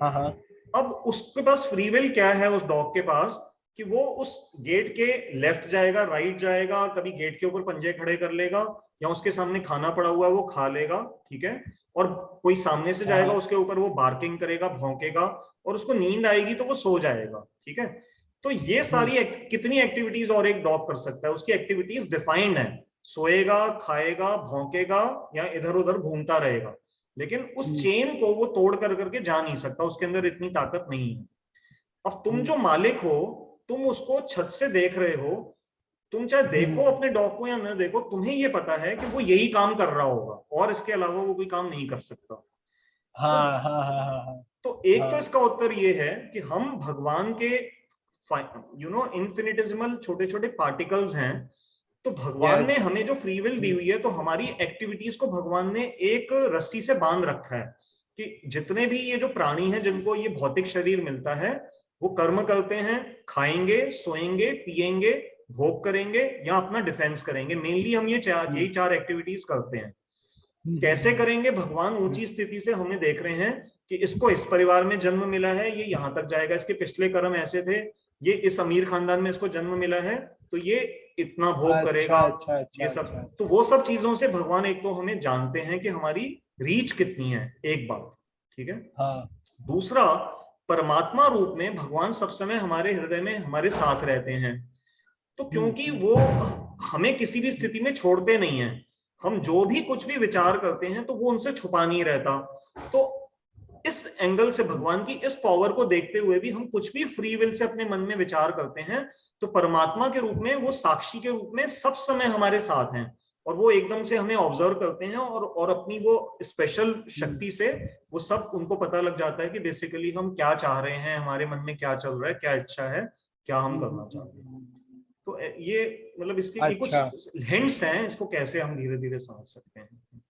हाँ हाँ अब उसके पास फ्री विल क्या है उस डॉग के पास, कि वो उस गेट के लेफ्ट जाएगा, राइट जाएगा, कभी गेट के ऊपर पंजे खड़े कर लेगा, या उसके सामने खाना पड़ा हुआ है वो खा लेगा, ठीक है। और कोई सामने से हाँ जाएगा, हाँ उसके ऊपर वो बार्किंग करेगा, भौंकेगा, और उसको नींद आएगी तो वो सो जाएगा, ठीक है। तो ये सारी कितनी एक्टिविटीज और एक डॉग कर सकता है? उसकी एक्टिविटीज डिफाइंड है, सोएगा, खाएगा, भौंकेगा, या इधर उधर घूमता रहेगा, लेकिन उस चेन को वो तोड़ कर करके जा नहीं सकता, उसके अंदर इतनी ताकत नहीं है। अब तुम जो मालिक हो, तुम उसको छत से देख रहे हो, तुम चाहे देखो अपने डॉग को या न देखो, तुम्हें ये पता है कि वो यही काम कर रहा होगा और इसके अलावा वो कोई काम नहीं कर सकता। तो हाँ हाँ हाँ हाँ हाँ एक तो हाँ इसका उत्तर ये है कि हम भगवान के इन्फिनिटेसिमल छोटे छोटे पार्टिकल्स हैं। तो भगवान यस। ने हमें जो फ्री विल दी हुई है, तो हमारी एक्टिविटीज को भगवान ने एक रस्सी से बांध रखा है कि जितने भी ये जो प्राणी हैं जिनको ये भौतिक शरीर मिलता है, वो कर्म करते हैं, खाएंगे, सोएंगे, पिएंगे, भोग करेंगे या अपना डिफेंस करेंगे। मेनली हम यही चार एक्टिविटीज करते हैं। कैसे करेंगे? भगवान ऊंची स्थिति से हमें देख रहे हैं कि इसको इस परिवार में जन्म मिला है, ये यहां तक जाएगा, इसके पिछले कर्म ऐसे थे, ये इस अमीर खानदान में इसको जन्म मिला है, तो ये इतना भोग अच्छा करेगा, अच्छा ये अच्छा सब। अच्छा तो वो सब चीजों से भगवान एक तो हमें जानते हैं कि हमारी रीच कितनी है, एक बात, ठीक है। हाँ दूसरा, परमात्मा रूप में भगवान सब समय हमारे हृदय में हमारे साथ रहते हैं। तो क्योंकि वो हमें किसी भी स्थिति में छोड़ते नहीं है, हम जो भी कुछ भी विचार करते हैं तो वो उनसे छुपा नहीं रहता। तो इस एंगल से भगवान की इस पावर को देखते हुए भी हम कुछ भी फ्री विल से अपने मन में विचार करते हैं, तो परमात्मा के रूप में, वो साक्षी के रूप में सब समय हमारे साथ हैं, और वो एकदम से हमें ऑब्जर्व करते हैं, और अपनी वो स्पेशल शक्ति से वो सब उनको पता लग जाता है कि बेसिकली हम क्या चाह रहे हैं, हमारे मन में क्या चल रहा है, क्या इच्छा है, क्या हम करना चाहते हैं। तो ये मतलब इसके ये अच्छा। कुछ हिंट्स हैं, इसको कैसे हम धीरे धीरे समझ सकते हैं।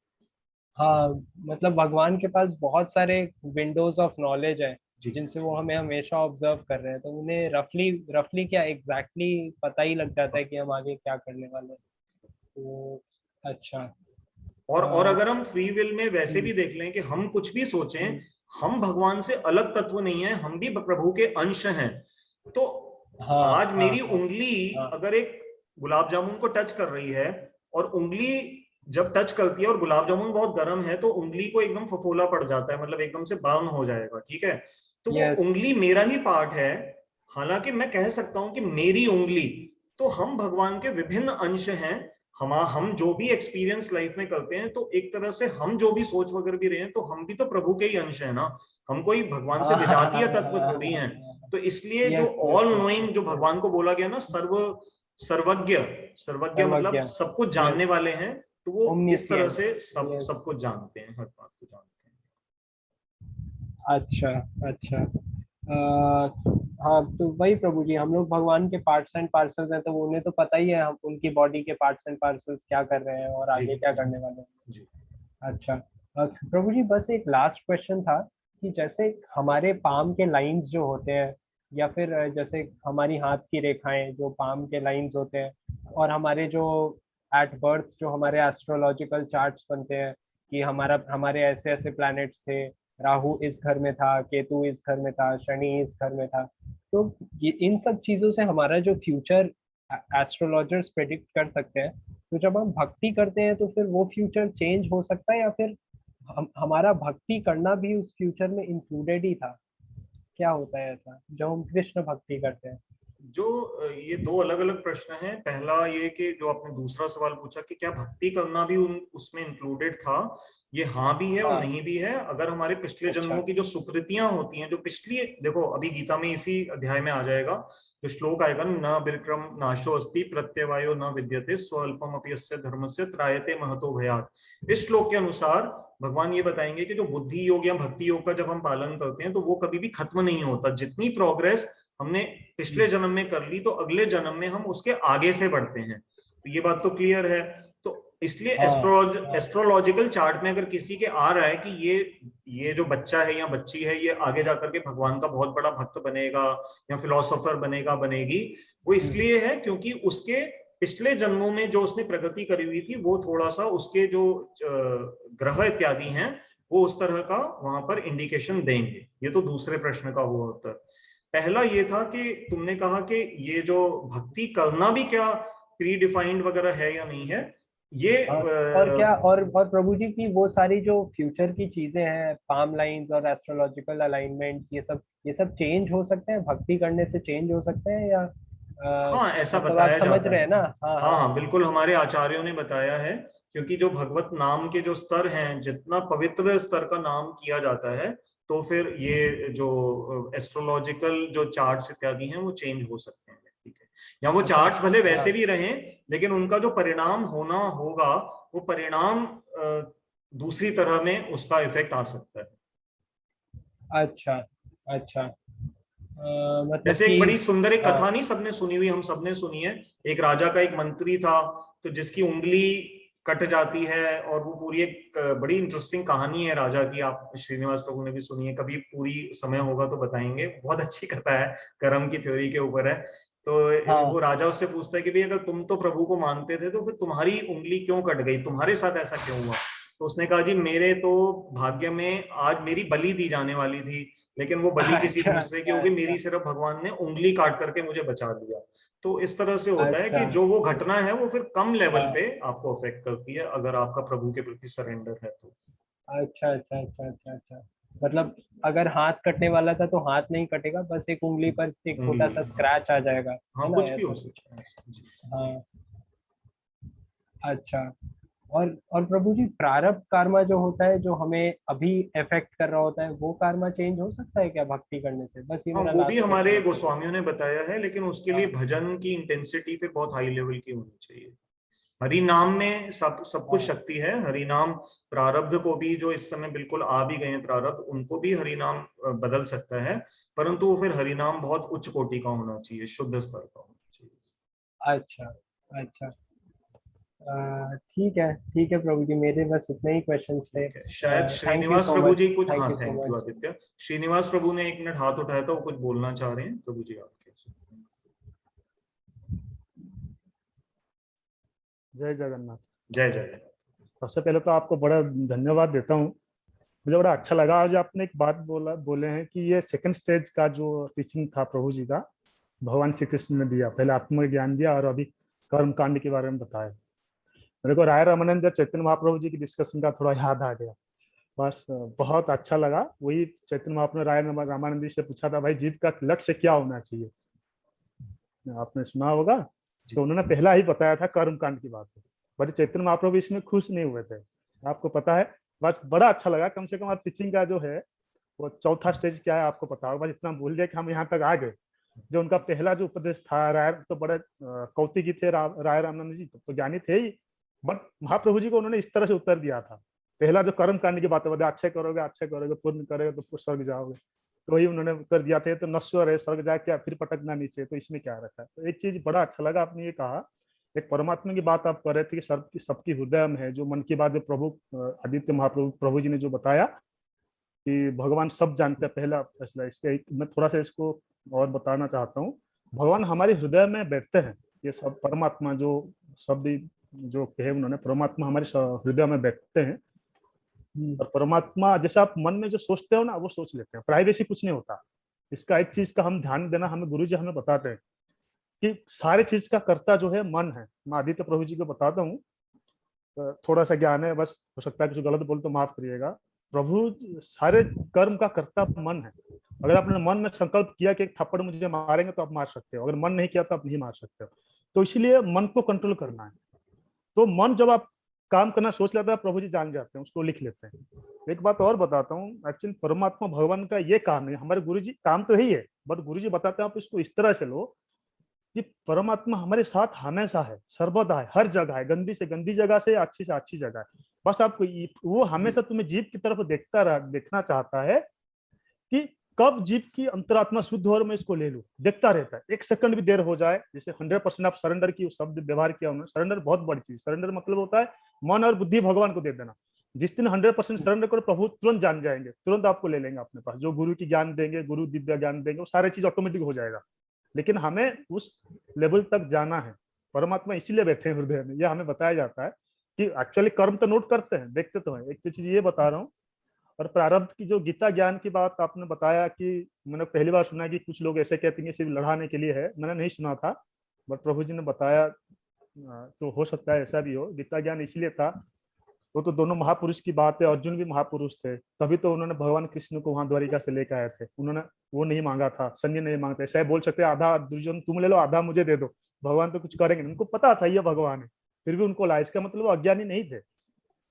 हाँ मतलब भगवान के पास बहुत सारे विंडोज ऑफ नॉलेज है जी जिनसे वो हमें हमेशा ऑब्जर्व कर रहे हैं, तो उन्हें रफली रफली क्या एग्जैक्टली पता ही लग जाता है कि हम आगे क्या करने वाले हैं। तो अच्छा। और अ, अगर हम फ्री विल में वैसे हम्म, भी देख लें कि हम कुछ भी सोचें, हम्म, हम भगवान से अलग तत्व नहीं है, हम भी प्रभु के अंश हैं। तो हाँ आज हाँ मेरी हाँ उंगली हाँ अगर एक गुलाब जामुन को टच कर रही है, और उंगली जब टच करती है और गुलाब जामुन बहुत गर्म है, तो उंगली को एकदम फफोला पड़ जाता है, मतलब एकदम से बर्न हो जाएगा, ठीक है। तो वो Yes. उंगली मेरा ही पार्ट है, हालांकि मैं कह सकता हूं कि मेरी उंगली, तो हम भगवान के विभिन्न अंश हैं। हम जो भी एक्सपीरियंस लाइफ में करते हैं, तो एक तरह से हम जो भी सोच वगैरह भी रहे हैं, तो हम भी तो प्रभु के ही अंश हैं ना। हम कोई भगवान से विजातीय तत्व थोड़ी हैं। तो इसलिए जो Yes, yes, all yes, knowing, जो yes, yes. भगवान को बोला गया ना, सर्वज्ञ, सर्वज्ञ मतलब सर्वज्ञ. सब कुछ Yes. जानने वाले हैं। तो वो इस तरह Omniscient. से Yes. सब कुछ जानते हैं, हर बात को जानते हैं। अच्छा, अच्छा. हाँ, तो वही प्रभु जी, हम लोग भगवान के पार्ट्स एंड पार्सल्स हैं, तो उन्हें तो पता ही है हम उनकी बॉडी के पार्ट्स एंड पार्सल्स क्या कर रहे हैं और जी आगे क्या जी करने वाले हैं. जी। अच्छा. प्रभु जी, बस एक लास्ट क्वेश्चन था कि जैसे हमारे पाम के लाइंस जो होते हैं, या फिर जैसे हमारी हाथ की रेखाएं जो पाम के लाइंस होते हैं, और हमारे जो एट बर्थ जो हमारे एस्ट्रोलॉजिकल चार्ट्स बनते हैं कि हमारे ऐसे ऐसे प्लैनेट्स थे, राहु इस घर में था, केतु इस घर में था, शनि इस घर में था. तो ये इन सब चीजों से हमारा जो फ्यूचर एस्ट्रोलॉजर्स प्रेडिक्ट कर सकते हैं. तो जब हम भक्ति करते हैं तो फिर वो फ्यूचर चेंज हो सकता है, या फिर हमारा भक्ति करना भी उस फ्यूचर में इंक्लूडेड ही था? क्या होता है ऐसा जब हम कृष्ण भक्ति करते हैं? जो ये दो अलग अलग प्रश्न हैं। पहला ये कि जो आपने दूसरा सवाल पूछा कि क्या भक्ति करना भी उसमें इंक्लूडेड था, ये हाँ भी है और हाँ. नहीं भी है। अगर हमारे पिछले अच्छा. जन्मों की जो सुकृतियां होती हैं, जो पिछली, देखो अभी गीता में इसी अध्याय में आ जाएगा, जो श्लोक आएगा, न विक्रम नाशो अस्ति प्रत्यवायो न विद्यते स्वल्पम अपि यस्य धर्मस्य त्रायते महतो भयात्। इस श्लोक के अनुसार भगवान ये बताएंगे कि जो बुद्धि योग या भक्ति योग का जब हम पालन करते हैं, तो वो कभी भी खत्म नहीं होता। जितनी प्रोग्रेस हमने पिछले जन्म में कर ली, तो अगले जन्म में हम उसके आगे से बढ़ते हैं। तो ये बात तो क्लियर है। तो इसलिए हाँ. एस्ट्रोलॉजिकल चार्ट में अगर किसी के आ रहा है कि ये जो बच्चा है या बच्ची है, ये आगे जाकर के भगवान का बहुत बड़ा भक्त बनेगा या फिलोसोफर बनेगा, बनेगी, वो इसलिए है क्योंकि उसके पिछले जन्मों में जो उसने प्रगति करी हुई थी, वो थोड़ा सा उसके जो ग्रह इत्यादि हैं, वो उस तरह का वहां पर इंडिकेशन देंगे। ये तो दूसरे प्रश्न का हुआ उत्तर। पहला ये था कि तुमने कहा कि ये जो भक्ति करना भी क्या प्री डिफाइंड वगैरह है या नहीं है, ये हाँ. और क्या, और प्रभु जी की वो सारी जो फ्यूचर की चीजें हैं, पाम लाइंस और एस्ट्रोलॉजिकल अलाइनमेंट्स, ये सब चेंज हो सकते हैं, भक्ति करने से चेंज हो सकते हैं, या हाँ, ऐसा मतलब आप बताया समझ जाता रहे है। हैं ना? हाँ, हाँ हाँ. हाँ, बिल्कुल, हमारे आचार्यों ने बताया है। क्योंकि जो भगवत नाम के जो स्तर हैं, जितना पवित्र स्तर का नाम किया जाता है, तो फिर ये जो एस्ट्रोलॉजिकल जो चार्ट्स इत्यादि हैं, वो चेंज हो सकते हैं व्यक्ति के। या वो चार्ट्स भले वैसे भी रहें, लेकिन उनका जो परिणाम होना होगा, वो परिणाम दूसरी तरह में उसका इफेक्ट आ सकता है। अच्छा, अच्छा. मतलब जैसे कि एक बड़ी सुंदर एक हाँ, कथा नहीं सबने सुनी हुई, हम सबने सुनी है। एक राजा का एक मंत्री था, तो जिसकी उंगली कट जाती है, और वो पूरी एक बड़ी इंटरेस्टिंग कहानी है राजा की। आप श्रीनिवास प्रभु ने भी सुनी है, कभी पूरी समय होगा तो बताएंगे। बहुत अच्छी कथा है, कर्म की थ्योरी के ऊपर है। तो वो हाँ. राजा उससे पूछता है कि भाई, अगर तुम तो प्रभु को मानते थे, तो फिर तुम्हारी उंगली क्यों कट गई, तुम्हारे साथ ऐसा क्यों हुआ? तो उसने कहा, जी मेरे तो भाग्य में आज मेरी बलि दी जाने वाली थी, लेकिन वो बलि किसी अच्छा, दूसरे की अच्छा, होगी, अच्छा. मेरी सिर्फ भगवान ने उंगली काट करके मुझे बचा लिया। तो इस तरह से होता है अच्छा. कि जो वो घटना है, वो फिर कम लेवल हाँ. पे आपको अफेक्ट करती है, अगर आपका प्रभु के प्रति सरेंडर है तो। अच्छा, अच्छा, अच्छा, अच्छा, अच्छा. मतलब अगर हाथ कटने वाला था तो हाथ नहीं कटेगा, बस एक उंगली पर एक छोटा उंगली, सा हाँ स्क्रैच आ जाएगा, हाँ, है ना, कुछ भी ऐसा हो कुछ? सकता है ऐसा। जी। हाँ. अच्छा. और प्रभु जी, प्रारब्ध कर्मा जो होता है, जो हमें अभी इफेक्ट कर रहा होता है, वो कर्मा चेंज हो सकता है क्या भक्ति करने से? बस ये हाँ, मेरा वो भी लास्ट क्वेश्चन हमारे है प्रभु जी. गोस्वामियों ने बताया है, लेकिन उसके लिए हाँ, भजन की इंटेंसिटी फिर बहुत हाई लेवल की होनी चाहिए। हरि नाम में सब सब कुछ हाँ. शक्ति है। हरि नाम प्रारब्ध को भी, जो इस समय बिल्कुल आ भी गए हैं प्रारब्ध, उनको भी हरि नाम बदल सकता है। परंतु वो फिर हरि नाम बहुत उच्च कोटि का होना चाहिए, शुद्ध स्तर का होना चाहिए। अच्छा, अच्छा. ठीक है, ठीक है प्रभु जी, मेरे बस इतने ही क्वेश्चंस थे. ठीक है, शायद thank you Srinivas so Prabhu much, ji कुछ, थैंक हाँ, you so thank you much. Aditya. Srinivas Prabhu ने एक मिनट हाथ उठाया था, वो कुछ बोलना चाह रहे हैं। प्रभु जी आपके। जय जगन्नाथ। जय जय जय। सबसे पहले तो आपको बड़ा धन्यवाद देता हूँ। मुझे बड़ा अच्छा लगा आज आपने एक बात बोले हैं कि ये सेकंड स्टेज का जो टीचिंग था प्रभु जी का, भगवान श्री कृष्ण ने दिया। पहले आत्मज्ञान दिया और अभी कर्म कांड के बारे में बताया। मेरे को राय रामानंद चैतन्य महाप्रभु जी की डिस्कशन का थोड़ा याद आ गया। बस बहुत अच्छा लगा। वही चैतन्य महाप्रभु ने रामानंद जी से पूछा था, भाई जीव का लक्ष्य क्या होना चाहिए, आपने सुना होगा। तो उन्होंने पहला ही बताया था कर्म कांड की बात। बट चैतन्य महाप्रभु इसमें खुश नहीं हुए थे, आपको पता है। बस बड़ा अच्छा लगा, कम से कम आप टीचिंग का जो है वो चौथा स्टेज क्या है आपको पता होगा। बस इतना भूल गए कि हम यहाँ तक आ गए। जो उनका पहला जो उपदेश था, राय तो बड़े कौतिकी थे, राय रामानंद जी तो ज्ञानी थे ही, बट महाप्रभु जी को उन्होंने इस तरह से उत्तर दिया था। पहला जो कर्म कांड की बात है, अच्छे करोगे पूर्ण करोगे तो स्वर्ग जाओगे, तो वही उन्होंने उत्तर दिया था। तो नश्वर है, स्वर्ग जाए क्या, फिर पटकना नीचे, तो इसमें क्या रखा है। तो एक चीज बड़ा अच्छा लगा आपने ये कहा, एक परमात्मा की बात आप कर रहे थे कि सबकी हृदय में है। जो मन की बात जो प्रभु आदित्य महाप्रभु प्रभु जी ने जो बताया कि भगवान सब जानते हैं, पहला फैसला। इसके मैं थोड़ा सा इसको और बताना चाहता हूँ। भगवान हमारे हृदय में बैठते हैं, ये सब परमात्मा जो शब्द जो कहे उन्होंने, परमात्मा हमारे हृदय में बैठते हैं। और परमात्मा जैसे आप मन में जो सोचते हो ना, वो सोच लेते हैं, प्राइवेसी कुछ नहीं होता। इसका एक चीज का हम ध्यान देना, हमें गुरुजी हमें बताते हैं कि सारे चीज का कर्ता जो है मन है। मैं आदित्य प्रभु जी को बताता हूँ, थोड़ा सा ज्ञान है, बस हो सकता है कुछ गलत बोल तो माफ करिएगा। प्रभु सारे कर्म का कर्ता मन है। अगर आपने मन में संकल्प किया कि एक थप्पड़ मुझे मारेंगे तो आप मार सकते हो, अगर मन नहीं किया तो आप नहीं मार सकते हो। तो इसीलिए मन को कंट्रोल करना है। तो मन जब आप काम करना सोच लेता है, प्रभु जी जान जाते हैं, उसको लिख लेते हैं। एक बात और बताता हूँ, एक्चुअली परमात्मा भगवान का ये काम है, हमारे गुरु जी काम तो ही है, बट गुरु जी बताते हैं आप इसको इस तरह से लो कि परमात्मा हमारे साथ हमेशा है, सर्वदा है, हर जगह है, गंदी से गंदी जगह से अच्छी जगह है। बस आपको वो हमेशा तुम्हें जीव की तरफ देखना चाहता है कि कब जीव की अंतरात्मा शुद्ध हो और मैं इसको ले लूं। देखता रहता है, एक सेकंड भी देर हो जाए। जैसे 100% आप सरेंडर की शब्द व्यवहार किया उन्होंने, सरेंडर बहुत बड़ी चीज। सरेंडर मतलब होता है मन और बुद्धि भगवान को दे देना। जिस दिन 100% सरेंडर करो, प्रभु तुरंत जान जाएंगे, तुरंत आपको ले लेंगे अपने पास। जो गुरु की ज्ञान देंगे, गुरु दिव्य ज्ञान देंगे, वो सारी चीज ऑटोमेटिक हो जाएगा। लेकिन हमें उस लेवल तक जाना है। परमात्मा इसीलिए बैठे हैं हृदय में, यह हमें बताया जाता है कि एक्चुअली कर्म तो नोट करते हैं, देखते तो हैं। एक तो चीज ये बता रहा हूँ। और प्रारब्ध की जो गीता ज्ञान की बात आपने बताया, कि मैंने पहली बार सुना कि कुछ लोग ऐसे कहते हैं सिर्फ लड़ाने के लिए है, मैंने नहीं सुना था, बट प्रभु जी ने बताया। तो हो सकता है ऐसा भी हो। गीता ज्ञान इसलिए था, वो तो दोनों महापुरुष की बात है, अर्जुन भी महापुरुष थे, तभी तो उन्होंने भगवान कृष्ण को वहां द्वारिका से लेकर आए थे। उन्होंने वो नहीं मांगा था, संजय नहीं मांगते। ऐसा बोल सकते आधा दुर्योधन तुम ले लो, आधा मुझे दे दो, भगवान तो कुछ करेंगे। उनको पता था ये भगवान है, फिर भी उनको लाया। इसका मतलब वो अज्ञानी नहीं थे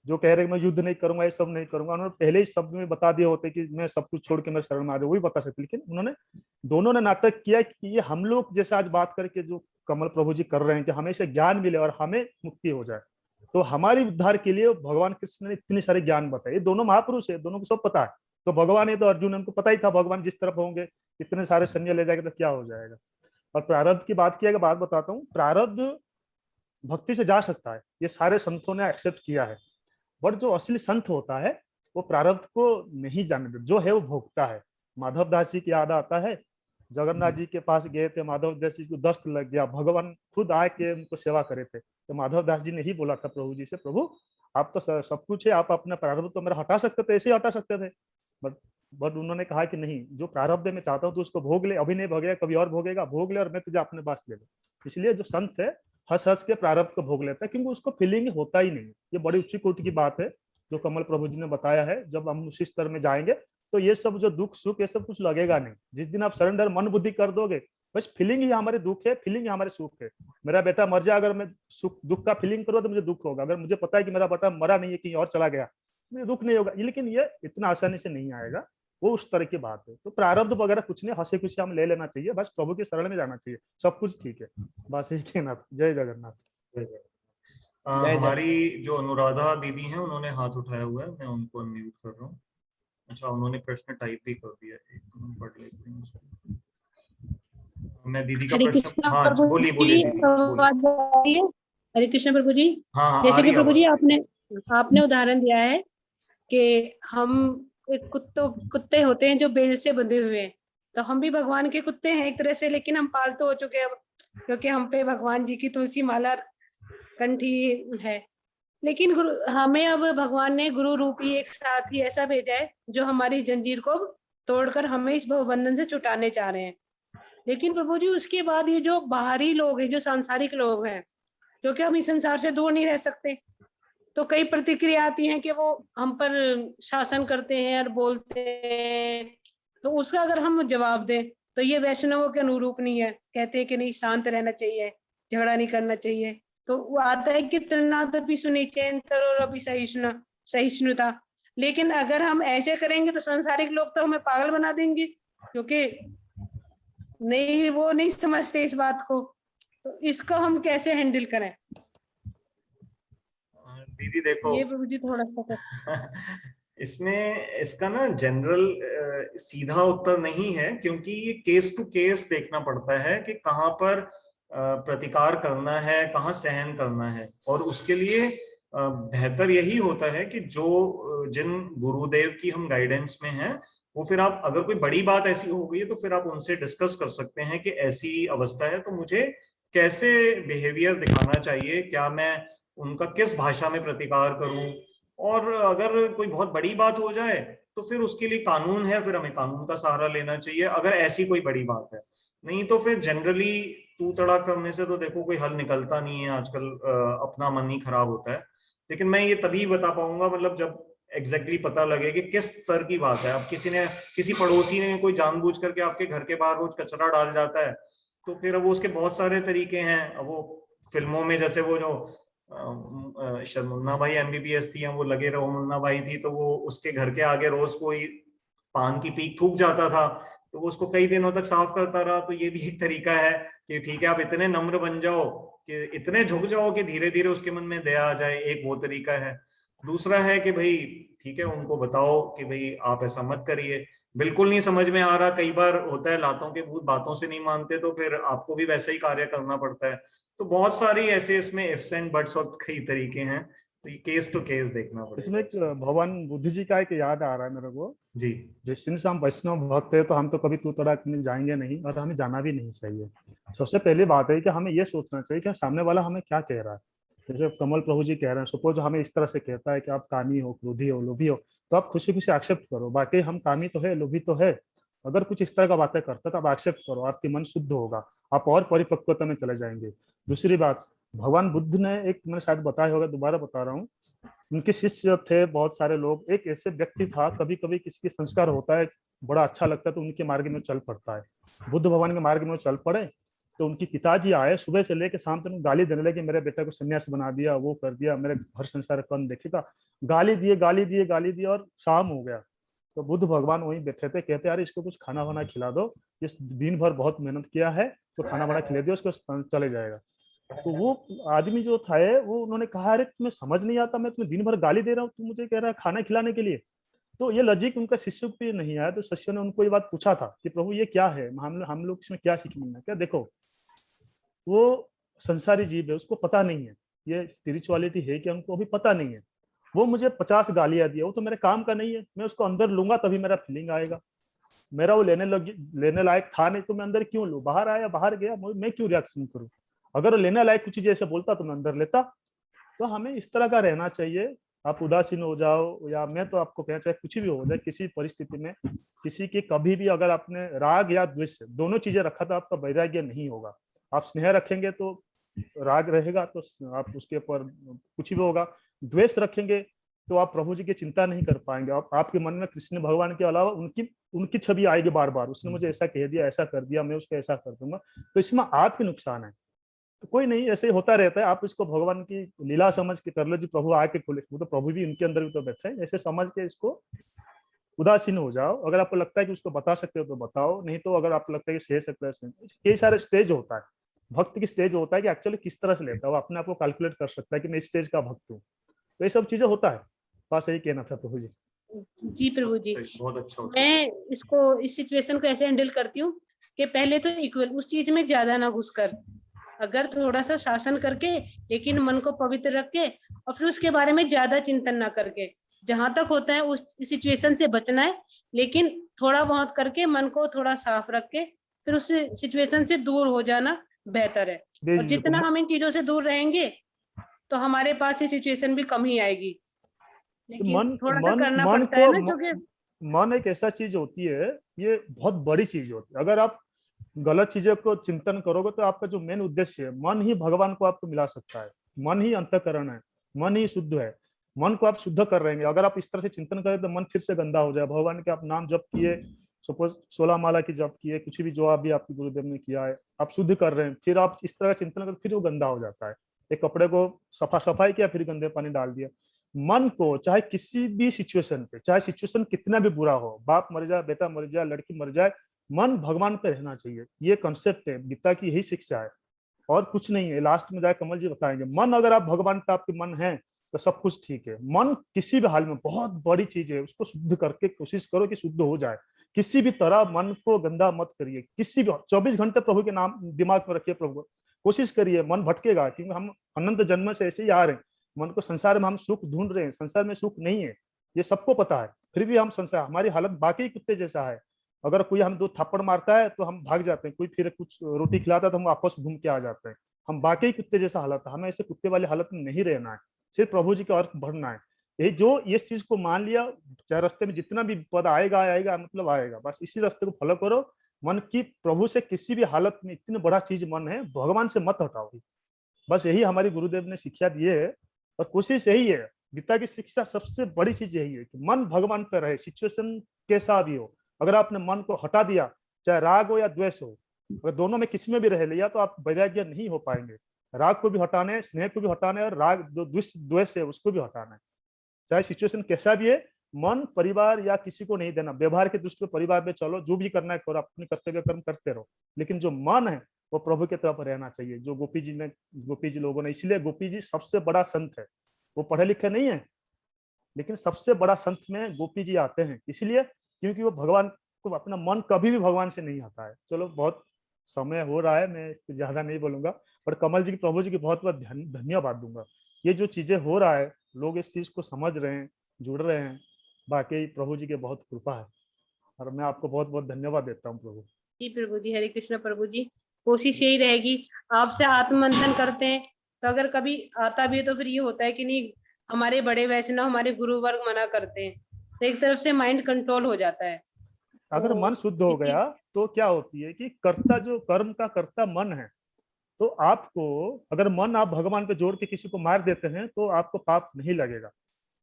जो कह रहे मैं युद्ध नहीं करूंगा, ये सब नहीं करूंगा। उन्होंने पहले ही शब्द में बता दिए होते कि मैं सब कुछ छोड़ के मेरे शरण में आ जाऊँ, वही बता सकते। लेकिन उन्होंने दोनों ने नाटक किया कि ये हम लोग जैसे आज बात करके जो कमल प्रभु जी कर रहे हैं कि हमें से ज्ञान मिले और हमें मुक्ति हो जाए। तो हमारी उद्धार के लिए भगवान कृष्ण ने इतने सारे ज्ञान बताए। दोनों महापुरुष है, दोनों को सब पता है। तो भगवान है तो अर्जुन, उनको पता ही था भगवान जिस तरफ होंगे इतने सारे सैन्य ले जाएंगे तो क्या हो जाएगा। और प्रारब्ध की बात किया, बात बताता हूँ। प्रारब्ध भक्ति से जा सकता है, ये सारे संतों ने एक्सेप्ट किया है। बट जो असली संत होता है वो प्रारब्ध को नहीं जाने देता, जो है वो भोगता है। माधव दास जी की याद आता है, जगन्नाथ जी के पास गए थे, माधव दास जी को दस्त लग गया, भगवान खुद आके उनको सेवा करे थे। तो माधव दास जी ने ही बोला था प्रभु जी से, प्रभु आप तो सब कुछ है, आप अपना प्रारब्ध तो मेरा हटा सकते थे, ऐसे ही हटा सकते थे। बट उन्होंने कहा कि नहीं, जो प्रारब्ध मैं चाहता हूँ तो उसको भोग ले, अभी नहीं भोगेगा कभी और भोगेगा, भोग ले और मैं तुझे अपने पास ले लूँ। इसलिए जो संत है हंस हंस के प्रारब्ध को भोग लेता है, क्योंकि उसको फीलिंग होता ही नहीं। ये बड़ी उच्च कोटि की बात है जो कमल प्रभु जी ने बताया है। जब हम उसी स्तर में जाएंगे तो ये सब जो दुख सुख ये सब कुछ लगेगा नहीं। जिस दिन आप सरेंडर मन बुद्धि कर दोगे, बस फीलिंग ही हमारे दुख है, फीलिंग ही हमारे सुख है। मेरा बेटा मर जाए, अगर मैं सुख दुख का फीलिंग करूँ तो मुझे दुख होगा। अगर मुझे पता है कि मेरा बेटा मरा नहीं है, कहीं और चला गया, मुझे दुख नहीं होगा। लेकिन ये इतना आसानी से नहीं आएगा, वो उस तरह की बात है। तो प्रारब्ध वगैरह कुछ नहीं, हंसी खुशी हम ले लेना चाहिए, बस प्रभु के शरण में जाना चाहिए, सब कुछ ठीक है। बस यही कहना। जय जगन्नाथ। हमारी जो अनुराधा दीदी हैं उन्होंने हाथ उठाया हुआ है, मैं उनको अनम्यूट कर रहा हूँ। अच्छा, उन्होंने प्रश्न टाइप भी कर दिया, एक मिनट पढ़ लेते हैं उसको। मैं दीदी का हरे प्रश्न, कृष्णा हाँ प्रभु बोलिए जी, बोलिए दीदी बोलिए। आवाज आ रही है? हरे कृष्णा प्रभु जी। हाँ हाँ आ जैसे कि रही प्रभु जी आवाज। आपने उदाहरण दिया है कि हम एक कुत्ते होते हैं जो बेल से बंधे हुए हैं, तो हम भी भगवान के कुत्ते हैं एक तरह से, लेकिन हम पालतू हो चुके हैं अब, क्योंकि हम पे भगवान जी की तुलसी माला कंठी है। लेकिन हमें अब भगवान ने गुरु रूपी एक साथी ऐसा भेजा है जो हमारी जंजीर को तोड़कर हमें इस भवबंधन से छुटाने चाह रहे हैं। लेकिन प्रभु जी उसके बाद ये जो बाहरी लोग हैं, जो सांसारिक लोग हैं, क्योंकि हम इस संसार से दूर नहीं रह सकते, तो कई प्रतिक्रिया आती हैं कि वो हम पर शासन करते हैं और बोलते हैं, तो उसका अगर हम जवाब दें तो ये वैष्णवों के अनुरूप नहीं है। कहते हैं कि नहीं, शांत रहना चाहिए, झगड़ा नहीं करना चाहिए। तो वो आता है कि तृणादपि सुनिचेन और अभी सहिष्णुता। लेकिन अगर हम ऐसे करेंगे तो सांसारिक लोग तो हमें पागल बना देंगे, क्योंकि नहीं, वो नहीं समझते इस बात को। तो इसको हम कैसे हैंडल करें? दीदी देखो, ये मुझे थोड़ा सा इसमें इसका ना जनरल सीधा उत्तर नहीं है, क्योंकि ये केस टू केस देखना पड़ता है कि कहाँ पर प्रतिकार करना है, कहाँ सहन करना है। और उसके लिए बेहतर यही होता है कि जो जिन गुरुदेव की हम गाइडेंस में हैं, वो फिर आप, अगर कोई बड़ी बात ऐसी हो गई है तो फिर आप उनसे डिस्कस कर सकते हैं कि ऐसी अवस्था है तो मुझे कैसे बिहेवियर दिखाना चाहिए, क्या मैं उनका किस भाषा में प्रतिकार करूं। और अगर कोई बहुत बड़ी बात हो जाए तो फिर उसके लिए कानून है, फिर हमें कानून का सहारा लेना चाहिए, अगर ऐसी कोई बड़ी बात है। नहीं तो फिर जनरली तू तड़ा करने से तो देखो कोई हल निकलता नहीं है आजकल, अपना मन ही खराब होता है। लेकिन मैं ये तभी बता पाऊंगा मतलब जब एग्जैक्टली पता लगे कि किस स्तर की बात है। अब किसी पड़ोसी ने कोई जानबूझ करके आपके घर के बाहर रोज कचरा डाल जाता है, तो फिर अब वो उसके बहुत सारे तरीके हैं। अब वो फिल्मों में जैसे वो जो मुन्ना भाई एमबीबीएस थी, वो लगे रहो मुन्ना भाई थी, तो वो उसके घर के आगे रोज कोई पान की पीक थूक जाता था, तो वो उसको कई दिनों तक साफ करता रहा। तो ये भी एक तरीका है कि ठीक है, आप इतने नम्र बन जाओ कि इतने झुक जाओ कि धीरे धीरे उसके मन में दया आ जाए, एक वो तरीका है। दूसरा है कि भाई ठीक है, उनको बताओ कि भाई आप ऐसा मत करिए, बिल्कुल नहीं समझ में आ रहा, कई बार होता है लातों के भूत बातों से नहीं मानते, तो फिर आपको भी वैसे ही कार्य करना पड़ता है। तो बहुत सारी ऐसे इसमें इफ्स एंड बट्स और कई तरीके हैं, तो ये केस टू केस देखना इसमें एक पड़ेगा। भगवान बुद्ध जी का एक याद आ रहा है मेरे को। जी जिस दिन से हम वैष्णव भक्त है तो हम तो कभी तू तड़ाक में जाएंगे नहीं, और हमें जाना भी नहीं चाहिए। सबसे पहली बात है कि हमें ये सोचना चाहिए कि सामने वाला हमें क्या कह रहा है। जैसे कमल प्रभु जी कह रहे हैं, सपोज हमें इस तरह से कहता है कि आप कामी हो, क्रोधी हो, लोभी हो, तो आप खुशी खुशी एक्सेप्ट करो, बाकी हम कामी तो है, लोभी तो है। अगर कुछ इस तरह का बातें करता तो आप एक्सेप्ट करो, आपकी मन शुद्ध होगा, आप और परिपक्वता में चले जाएंगे। दूसरी बात, भगवान बुद्ध ने एक, मैंने शायद बताया होगा, दोबारा बता रहा हूँ, उनके शिष्य थे बहुत सारे लोग। एक ऐसे व्यक्ति था, कभी कभी किसी के संस्कार होता है, बड़ा अच्छा लगता है तो उनके मार्ग में चल पड़ता है। बुद्ध भगवान के मार्ग में चल पड़े तो उनकी पिताजी आए, सुबह से लेकर शाम तक गाली देने लगे, मेरे बेटे को सन्यास बना दिया, वो कर दिया, मेरे घर संसार कौन देखेगा। गाली दिए गाली दिए गाली दिए, और शाम हो गया तो बुद्ध भगवान वहीं बैठे थे। कहते यार इसको कुछ खाना वाना खिला दो, इस दिन भर बहुत मेहनत किया है, तो खाना वाना खिला दो, उसको चले जाएगा। तो वो आदमी जो था वो, उन्होंने कहा अरे तुम्हें समझ नहीं आता, मैं तुम्हें दिन भर गाली दे रहा हूँ, तू मुझे कह रहा है खाना खिलाने के लिए। तो ये लॉजिक उनका शिष्य पे नहीं आया, तो शिष्य ने उनको ये बात पूछा था कि प्रभु ये क्या है, हम लोग इसमें क्या सीखना है क्या। देखो वो संसारी जीव है, उसको पता नहीं है ये स्पिरिचुअलिटी है कि हमको अभी पता नहीं है। वो मुझे 50 गालियां दिया, वो तो मेरे काम का नहीं है, मैं उसको अंदर लूंगा तभी मेरा फीलिंग आएगा। मेरा वो लेने लायक था नहीं तो मैं अंदर क्यों लूं, बाहर आया बाहर गया, मैं क्यों रिएक्शन करूं। अगर लेने लायक कुछ चीज ऐसे बोलता तो मैं अंदर लेता। तो हमें इस तरह का रहना चाहिए। आप उदासीन हो जाओ, या मैं तो आपको कहना चाहिए कुछ भी हो जाए, किसी परिस्थिति में किसी की कभी भी अगर आपने राग या द्वेष दोनों चीजें रखा तो आपका वैराग्य नहीं होगा। आप स्नेह रखेंगे तो राग रहेगा, तो आप उसके ऊपर कुछ भी होगा। द्वेष रखेंगे तो आप प्रभु जी की चिंता नहीं कर पाएंगे। आपके मन में कृष्ण भगवान के अलावा उनकी छवि आएगी बार बार, उसने मुझे ऐसा कह दिया, ऐसा कर दिया, मैं उसको ऐसा कर दूंगा, तो इसमें आपके नुकसान है। तो कोई नहीं, ऐसे होता रहता है, आप इसको भगवान की लीला समझ के कर लो जी, प्रभु आके खोले, वो तो प्रभु भी उनके अंदर भी तो बैठे हैं, ऐसे समझ के इसको उदासीन हो जाओ। अगर आपको लगता है कि उसको बता सकते हो तो बताओ, नहीं तो अगर आपको लगता है कि सह सकता है, कई सारे स्टेज होता है भक्त की, स्टेज होता है कि एक्चुअली किस तरह से लेता है, वो अपने आप को कैलकुलेट कर सकता है कि मैं इस स्टेज का भक्त हूँ। तो ये सब चीजें होता है। बस यही कहना था प्रभु जी। जी प्रभु जी, बहुत अच्छा होता मैं इसको, इस सिचुएशन को ऐसे हैंडल करती हूँ कि पहले तो इक्वल, उस चीज में ज्यादा ना घुसकर, अगर थोड़ा सा शासन करके लेकिन मन को पवित्र रख के, और फिर उसके बारे में ज्यादा चिंतन ना करके, जहां तक होता है उस सिचुएशन से बचना है, लेकिन थोड़ा बहुत करके मन को थोड़ा साफ रख के फिर उस सिचुएशन से दूर हो जाना बेहतर है। और जितना हम इन चीजों से दूर रहेंगे तो हमारे पास ये सिचुएशन भी कम ही आएगी। लेकिन थोड़ा सा करना पड़ता है ना, क्योंकि मन एक ऐसा चीज होती है, ये बहुत बड़ी चीज होती है। अगर आप गलत चीजों को चिंतन करोगे तो आपका जो मेन उद्देश्य है, मन ही भगवान को आपको मिला सकता है। मन ही अंतःकरण है, मन ही शुद्ध है। मन को आप शुद्ध कर रहे हैं। अगर आप इस तरह से चिंतन करें तो मन फिर से गंदा हो जाए। भगवान के आप नाम जप किए, सपोज 16 माला की जप किए, कुछ भी जो आप भी आपके गुरुदेव ने किया है, आप शुद्ध कर रहे हैं, फिर आप इस तरह का चिंतन करें, फिर वो गंदा हो जाता है। एक कपड़े को सफाई किया, फिर गंदे पानी डाल दिया। मन को चाहे किसी भी सिचुएशन पे, चाहे सिचुएशन कितना भी बुरा हो, बाप मर जाए, बेटा मर जाए, लड़की मर जाए, मन भगवान पे रहना चाहिए। ये कॉन्सेप्ट है, गीता की यही शिक्षा है और कुछ नहीं है। लास्ट में जाए कमल जी बताएंगे। मन अगर आप भगवान पे आपके मन है तो सब कुछ ठीक है। मन किसी भी हाल में बहुत बड़ी चीज है, उसको शुद्ध करके कोशिश करो कि शुद्ध हो जाए। किसी भी तरह मन को गंदा मत करिए। किसी भी 24 घंटे प्रभु के नाम दिमाग में रखिए, प्रभु को कोशिश करिए। मन भटकेगा क्योंकि हम अनंत जन्म से ऐसे ही आ रहे हैं। मन को संसार में हम सुख ढूंढ रहे हैं, संसार में सुख नहीं है, ये सबको पता है। फिर भी हम संसार, हमारी हालत बाकी कुत्ते जैसा है। अगर कोई हम 2 थप्पड़ मारता है तो हम भाग जाते हैं, कोई फिर कुछ रोटी खिलाता है तो हम वापस घूम के आ जाते हैं। हम बाकी कुत्ते जैसा हालत है। हमें ऐसे कुत्ते वाली हालत में नहीं रहना है, सिर्फ प्रभु जी का अर्थ बढ़ना है। यही जो इस चीज को मान लिया, चाहे रास्ते में जितना भी पद आएगा मतलब आएगा, बस इसी रास्ते को फॉलो करो। मन की प्रभु से किसी भी हालत में, इतनी बड़ा चीज मन है, भगवान से मत हटाओ। बस यही हमारी गुरुदेव ने शिक्षा दी है और कोशिश यही है। गीता की शिक्षा सबसे बड़ी चीज यही है कि मन भगवान पर रहे, सिचुएशन कैसा भी हो। अगर आपने मन को हटा दिया, चाहे राग हो या द्वेष हो, अगर दोनों में किसी में भी रह लिया तो आप वैराग्य नहीं हो पाएंगे। राग को भी हटाना है, स्नेह को भी हटाना है, और राग जो द्वेष है उसको भी हटाना है। चाहे सिचुएशन कैसा भी है, मन परिवार या किसी को नहीं देना। व्यवहार के दृष्टि परिवार में चलो, जो भी करना है करो, अपने कर्तव्य कर्म करते रहो, लेकिन जो मन है वो प्रभु की तरफ रहना चाहिए। जो गोपी जी लोगों ने, इसलिए गोपी जी सबसे बड़ा संत है। वो पढ़े लिखे नहीं है, लेकिन सबसे बड़ा संत में गोपी जी आते हैं, इसलिए क्योंकि वो भगवान को, अपना मन कभी भी भगवान से नहीं हटा है। चलो बहुत समय हो रहा है, मैं इससे ज्यादा नहीं बोलूंगा, पर कमल जी की, प्रभु जी की बहुत बहुत धन्यवाद दूंगा। ये जो चीजें हो रहा है, लोग इस चीज को समझ रहे हैं, जुड़ रहे हैं, बाकी प्रभु जी की बहुत कृपा है और मैं आपको बहुत बहुत धन्यवाद देता हूँ प्रभु जी। प्रभु जी, हरे कृष्ण प्रभु जी। कोशिश यही रहेगी, आपसे आत्ममंथन करते हैं तो अगर कभी आता भी है तो फिर ये होता है कि नहीं, हमारे बड़े वैष्णव, हमारे गुरु वर्ग मना करते हैं, तो एक तरफ से माइंड कंट्रोल हो जाता है। अगर मन शुद्ध हो गया तो क्या होती है कि कर्ता, जो कर्म का कर्ता मन है, तो आपको, अगर मन आप भगवान पे जोड़ के किसी को मार देते हैं तो आपको पाप नहीं लगेगा,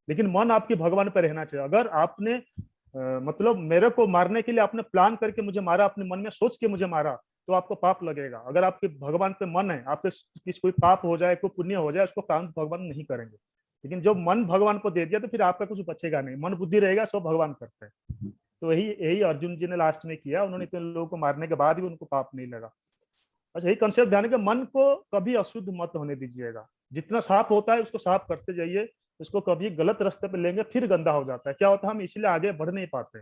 लेकिन मन आपकी भगवान पे रहना चाहिए। अगर आपने मतलब मेरे को मारने के लिए आपने प्लान करके मुझे मारा, अपने मन में सोच के मुझे मारा, तो आपको पाप लगेगा। अगर आपके भगवान पे मन है, आपके किसी कोई पाप हो जाए, कोई पुण्य हो जाए, उसको काउंट भगवान नहीं करेंगे। लेकिन जब मन भगवान को दे दिया तो फिर आपका कुछ बचेगा नहीं, मन बुद्धि रहेगा, सब भगवान करते हैं। तो यही अर्जुन जी ने लास्ट में किया। उन्होंने इतने लोगों को मारने के बाद भी उनको पाप नहीं लगा। अच्छा, यही कंसेप्ट ध्यान है कि मन को कभी अशुद्ध मत होने दीजिएगा। जितना साफ होता है उसको साफ करते जाइए। उसको कभी गलत रास्ते पे लेंगे फिर गंदा हो जाता है। क्या होता है, हम इसीलिए आगे बढ़ नहीं पाते।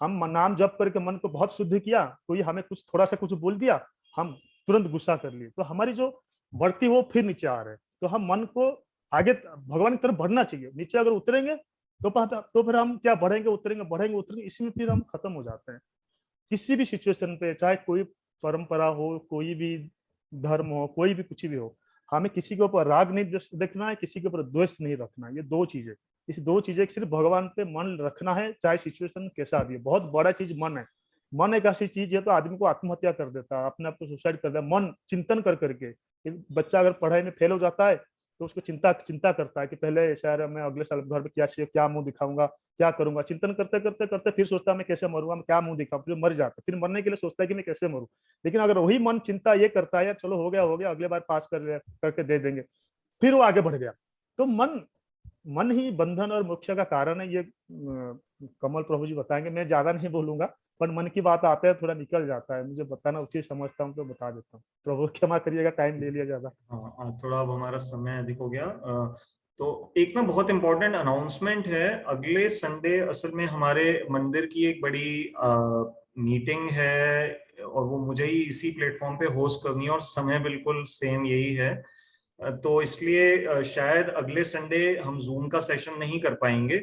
हम नाम जप करके मन को बहुत शुद्ध किया, कोई हमें कुछ थोड़ा सा कुछ बोल दिया, हम तुरंत गुस्सा कर लिए, तो हमारी जो बढ़ती वो फिर नीचे आ रहे। तो हम मन को आगे भगवान की तरफ बढ़ना चाहिए। नीचे अगर उतरेंगे तो फिर हम क्या, बढ़ेंगे उतरेंगे, इसमें फिर हम खत्म हो जाते हैं। किसी भी सिचुएशन पे, चाहे कोई परंपरा हो, कोई भी धर्म हो, कोई भी कुछ भी हो, हमें किसी के ऊपर राग नहीं देखना है, किसी के ऊपर द्वेष नहीं रखना है। ये 2 चीजें, इस 2 चीजें सिर्फ भगवान पे मन रखना है, चाहे सिचुएशन कैसा भी है। बहुत बड़ा चीज मन है। मन एक ऐसी चीज है तो आदमी को आत्महत्या कर देता है, अपने आप को सुसाइड कर देता है। मन चिंतन कर करके, बच्चा अगर पढ़ाई में फेल हो जाता है तो उसको चिंता करता है कि पहले शायद मैं अगले साल घर में क्या मुंह दिखाऊंगा, क्या करूंगा। चिंतन करते करते करते फिर सोचता है मैं कैसे मरूंगा, मैं क्या मुंह दिखाऊं, फिर मर जाता है। फिर मरने के लिए सोचता है कि मैं कैसे मरूं। लेकिन अगर वही मन चिंता ये करता है, यार चलो हो गया, अगले बार पास करके दे देंगे, फिर वो आगे बढ़ गया। तो मन ही बंधन और मोक्ष का कारण है। ये कमल प्रभु जी बताएंगे, मैं ज्यादा नहीं बोलूंगा, पर मन की बात आता है थोड़ा निकल जाता है, मुझे बताना उचित समझता हूँ तो बता देता हूँ। प्रभु क्षमा करिएगा, टाइम ले लिया ज्यादा। हाँ, आज थोड़ा अब हमारा समय अधिक हो गया। तो एक ना बहुत इंपॉर्टेंट अनाउंसमेंट है। अगले संडे असल में हमारे मंदिर की एक बड़ी मीटिंग है और वो मुझे ही इसी प्लेटफॉर्म पे होस्ट करनी है और समय बिल्कुल सेम यही है। तो इसलिए शायद अगले संडे हम जूम का सेशन नहीं कर पाएंगे,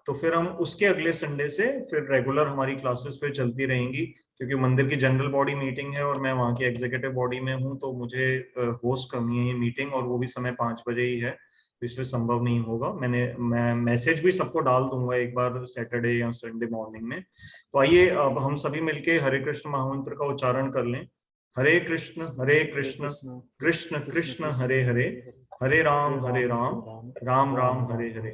तो फिर हम उसके अगले संडे से फिर रेगुलर हमारी क्लासेस फिर चलती रहेंगी, क्योंकि मंदिर की जनरल बॉडी मीटिंग है और मैं वहाँ की एग्जीक्यूटिव बॉडी में हूँ, तो मुझे होस्ट करनी है ये मीटिंग और वो भी समय 5 बजे ही है, तो इसलिए संभव नहीं होगा। मैं मैसेज भी सबको डाल दूंगा एक बार सैटरडे या संडे मॉर्निंग में। तो आइए अब हम सभी मिलके हरे कृष्ण महामंत्र का उच्चारण कर लें। हरे कृष्ण कृष्ण कृष्ण कृष्ण हरे हरे, हरे राम राम राम हरे हरे।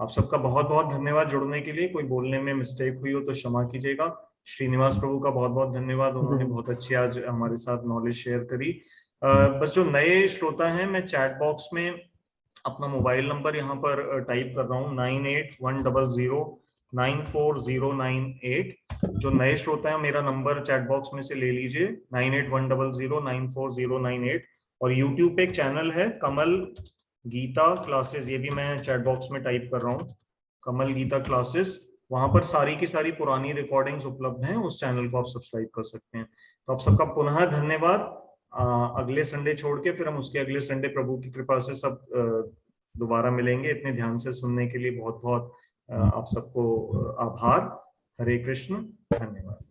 आप सबका बहुत बहुत धन्यवाद जुड़ने के लिए। कोई बोलने में मिस्टेक हुई हो तो क्षमा कीजिएगा। श्रीनिवास प्रभु का बहुत बहुत धन्यवाद, उन्होंने बहुत अच्छी आज हमारे साथ नॉलेज शेयर करी। बस जो नए श्रोता हैं, मैं चैट बॉक्स में अपना मोबाइल नंबर यहाँ पर टाइप कर रहा हूँ 9810094098। जो नए श्रोता है मेरा नंबर चैट बॉक्स में से ले लीजिए 9810094098। और यूट्यूब पे एक चैनल है कमल गीता क्लासेस, ये भी मैं चैट बॉक्स में टाइप कर रहा हूँ कमल गीता क्लासेस। वहां पर सारी की सारी पुरानी रिकॉर्डिंग्स उपलब्ध हैं, उस चैनल को आप सब्सक्राइब कर सकते हैं। तो आप सबका पुनः धन्यवाद। अगले संडे छोड़ के फिर हम उसके अगले संडे प्रभु की कृपा से सब दोबारा मिलेंगे। इतने ध्यान से सुनने के लिए बहुत बहुत आप सबको आभार। हरे कृष्ण, धन्यवाद।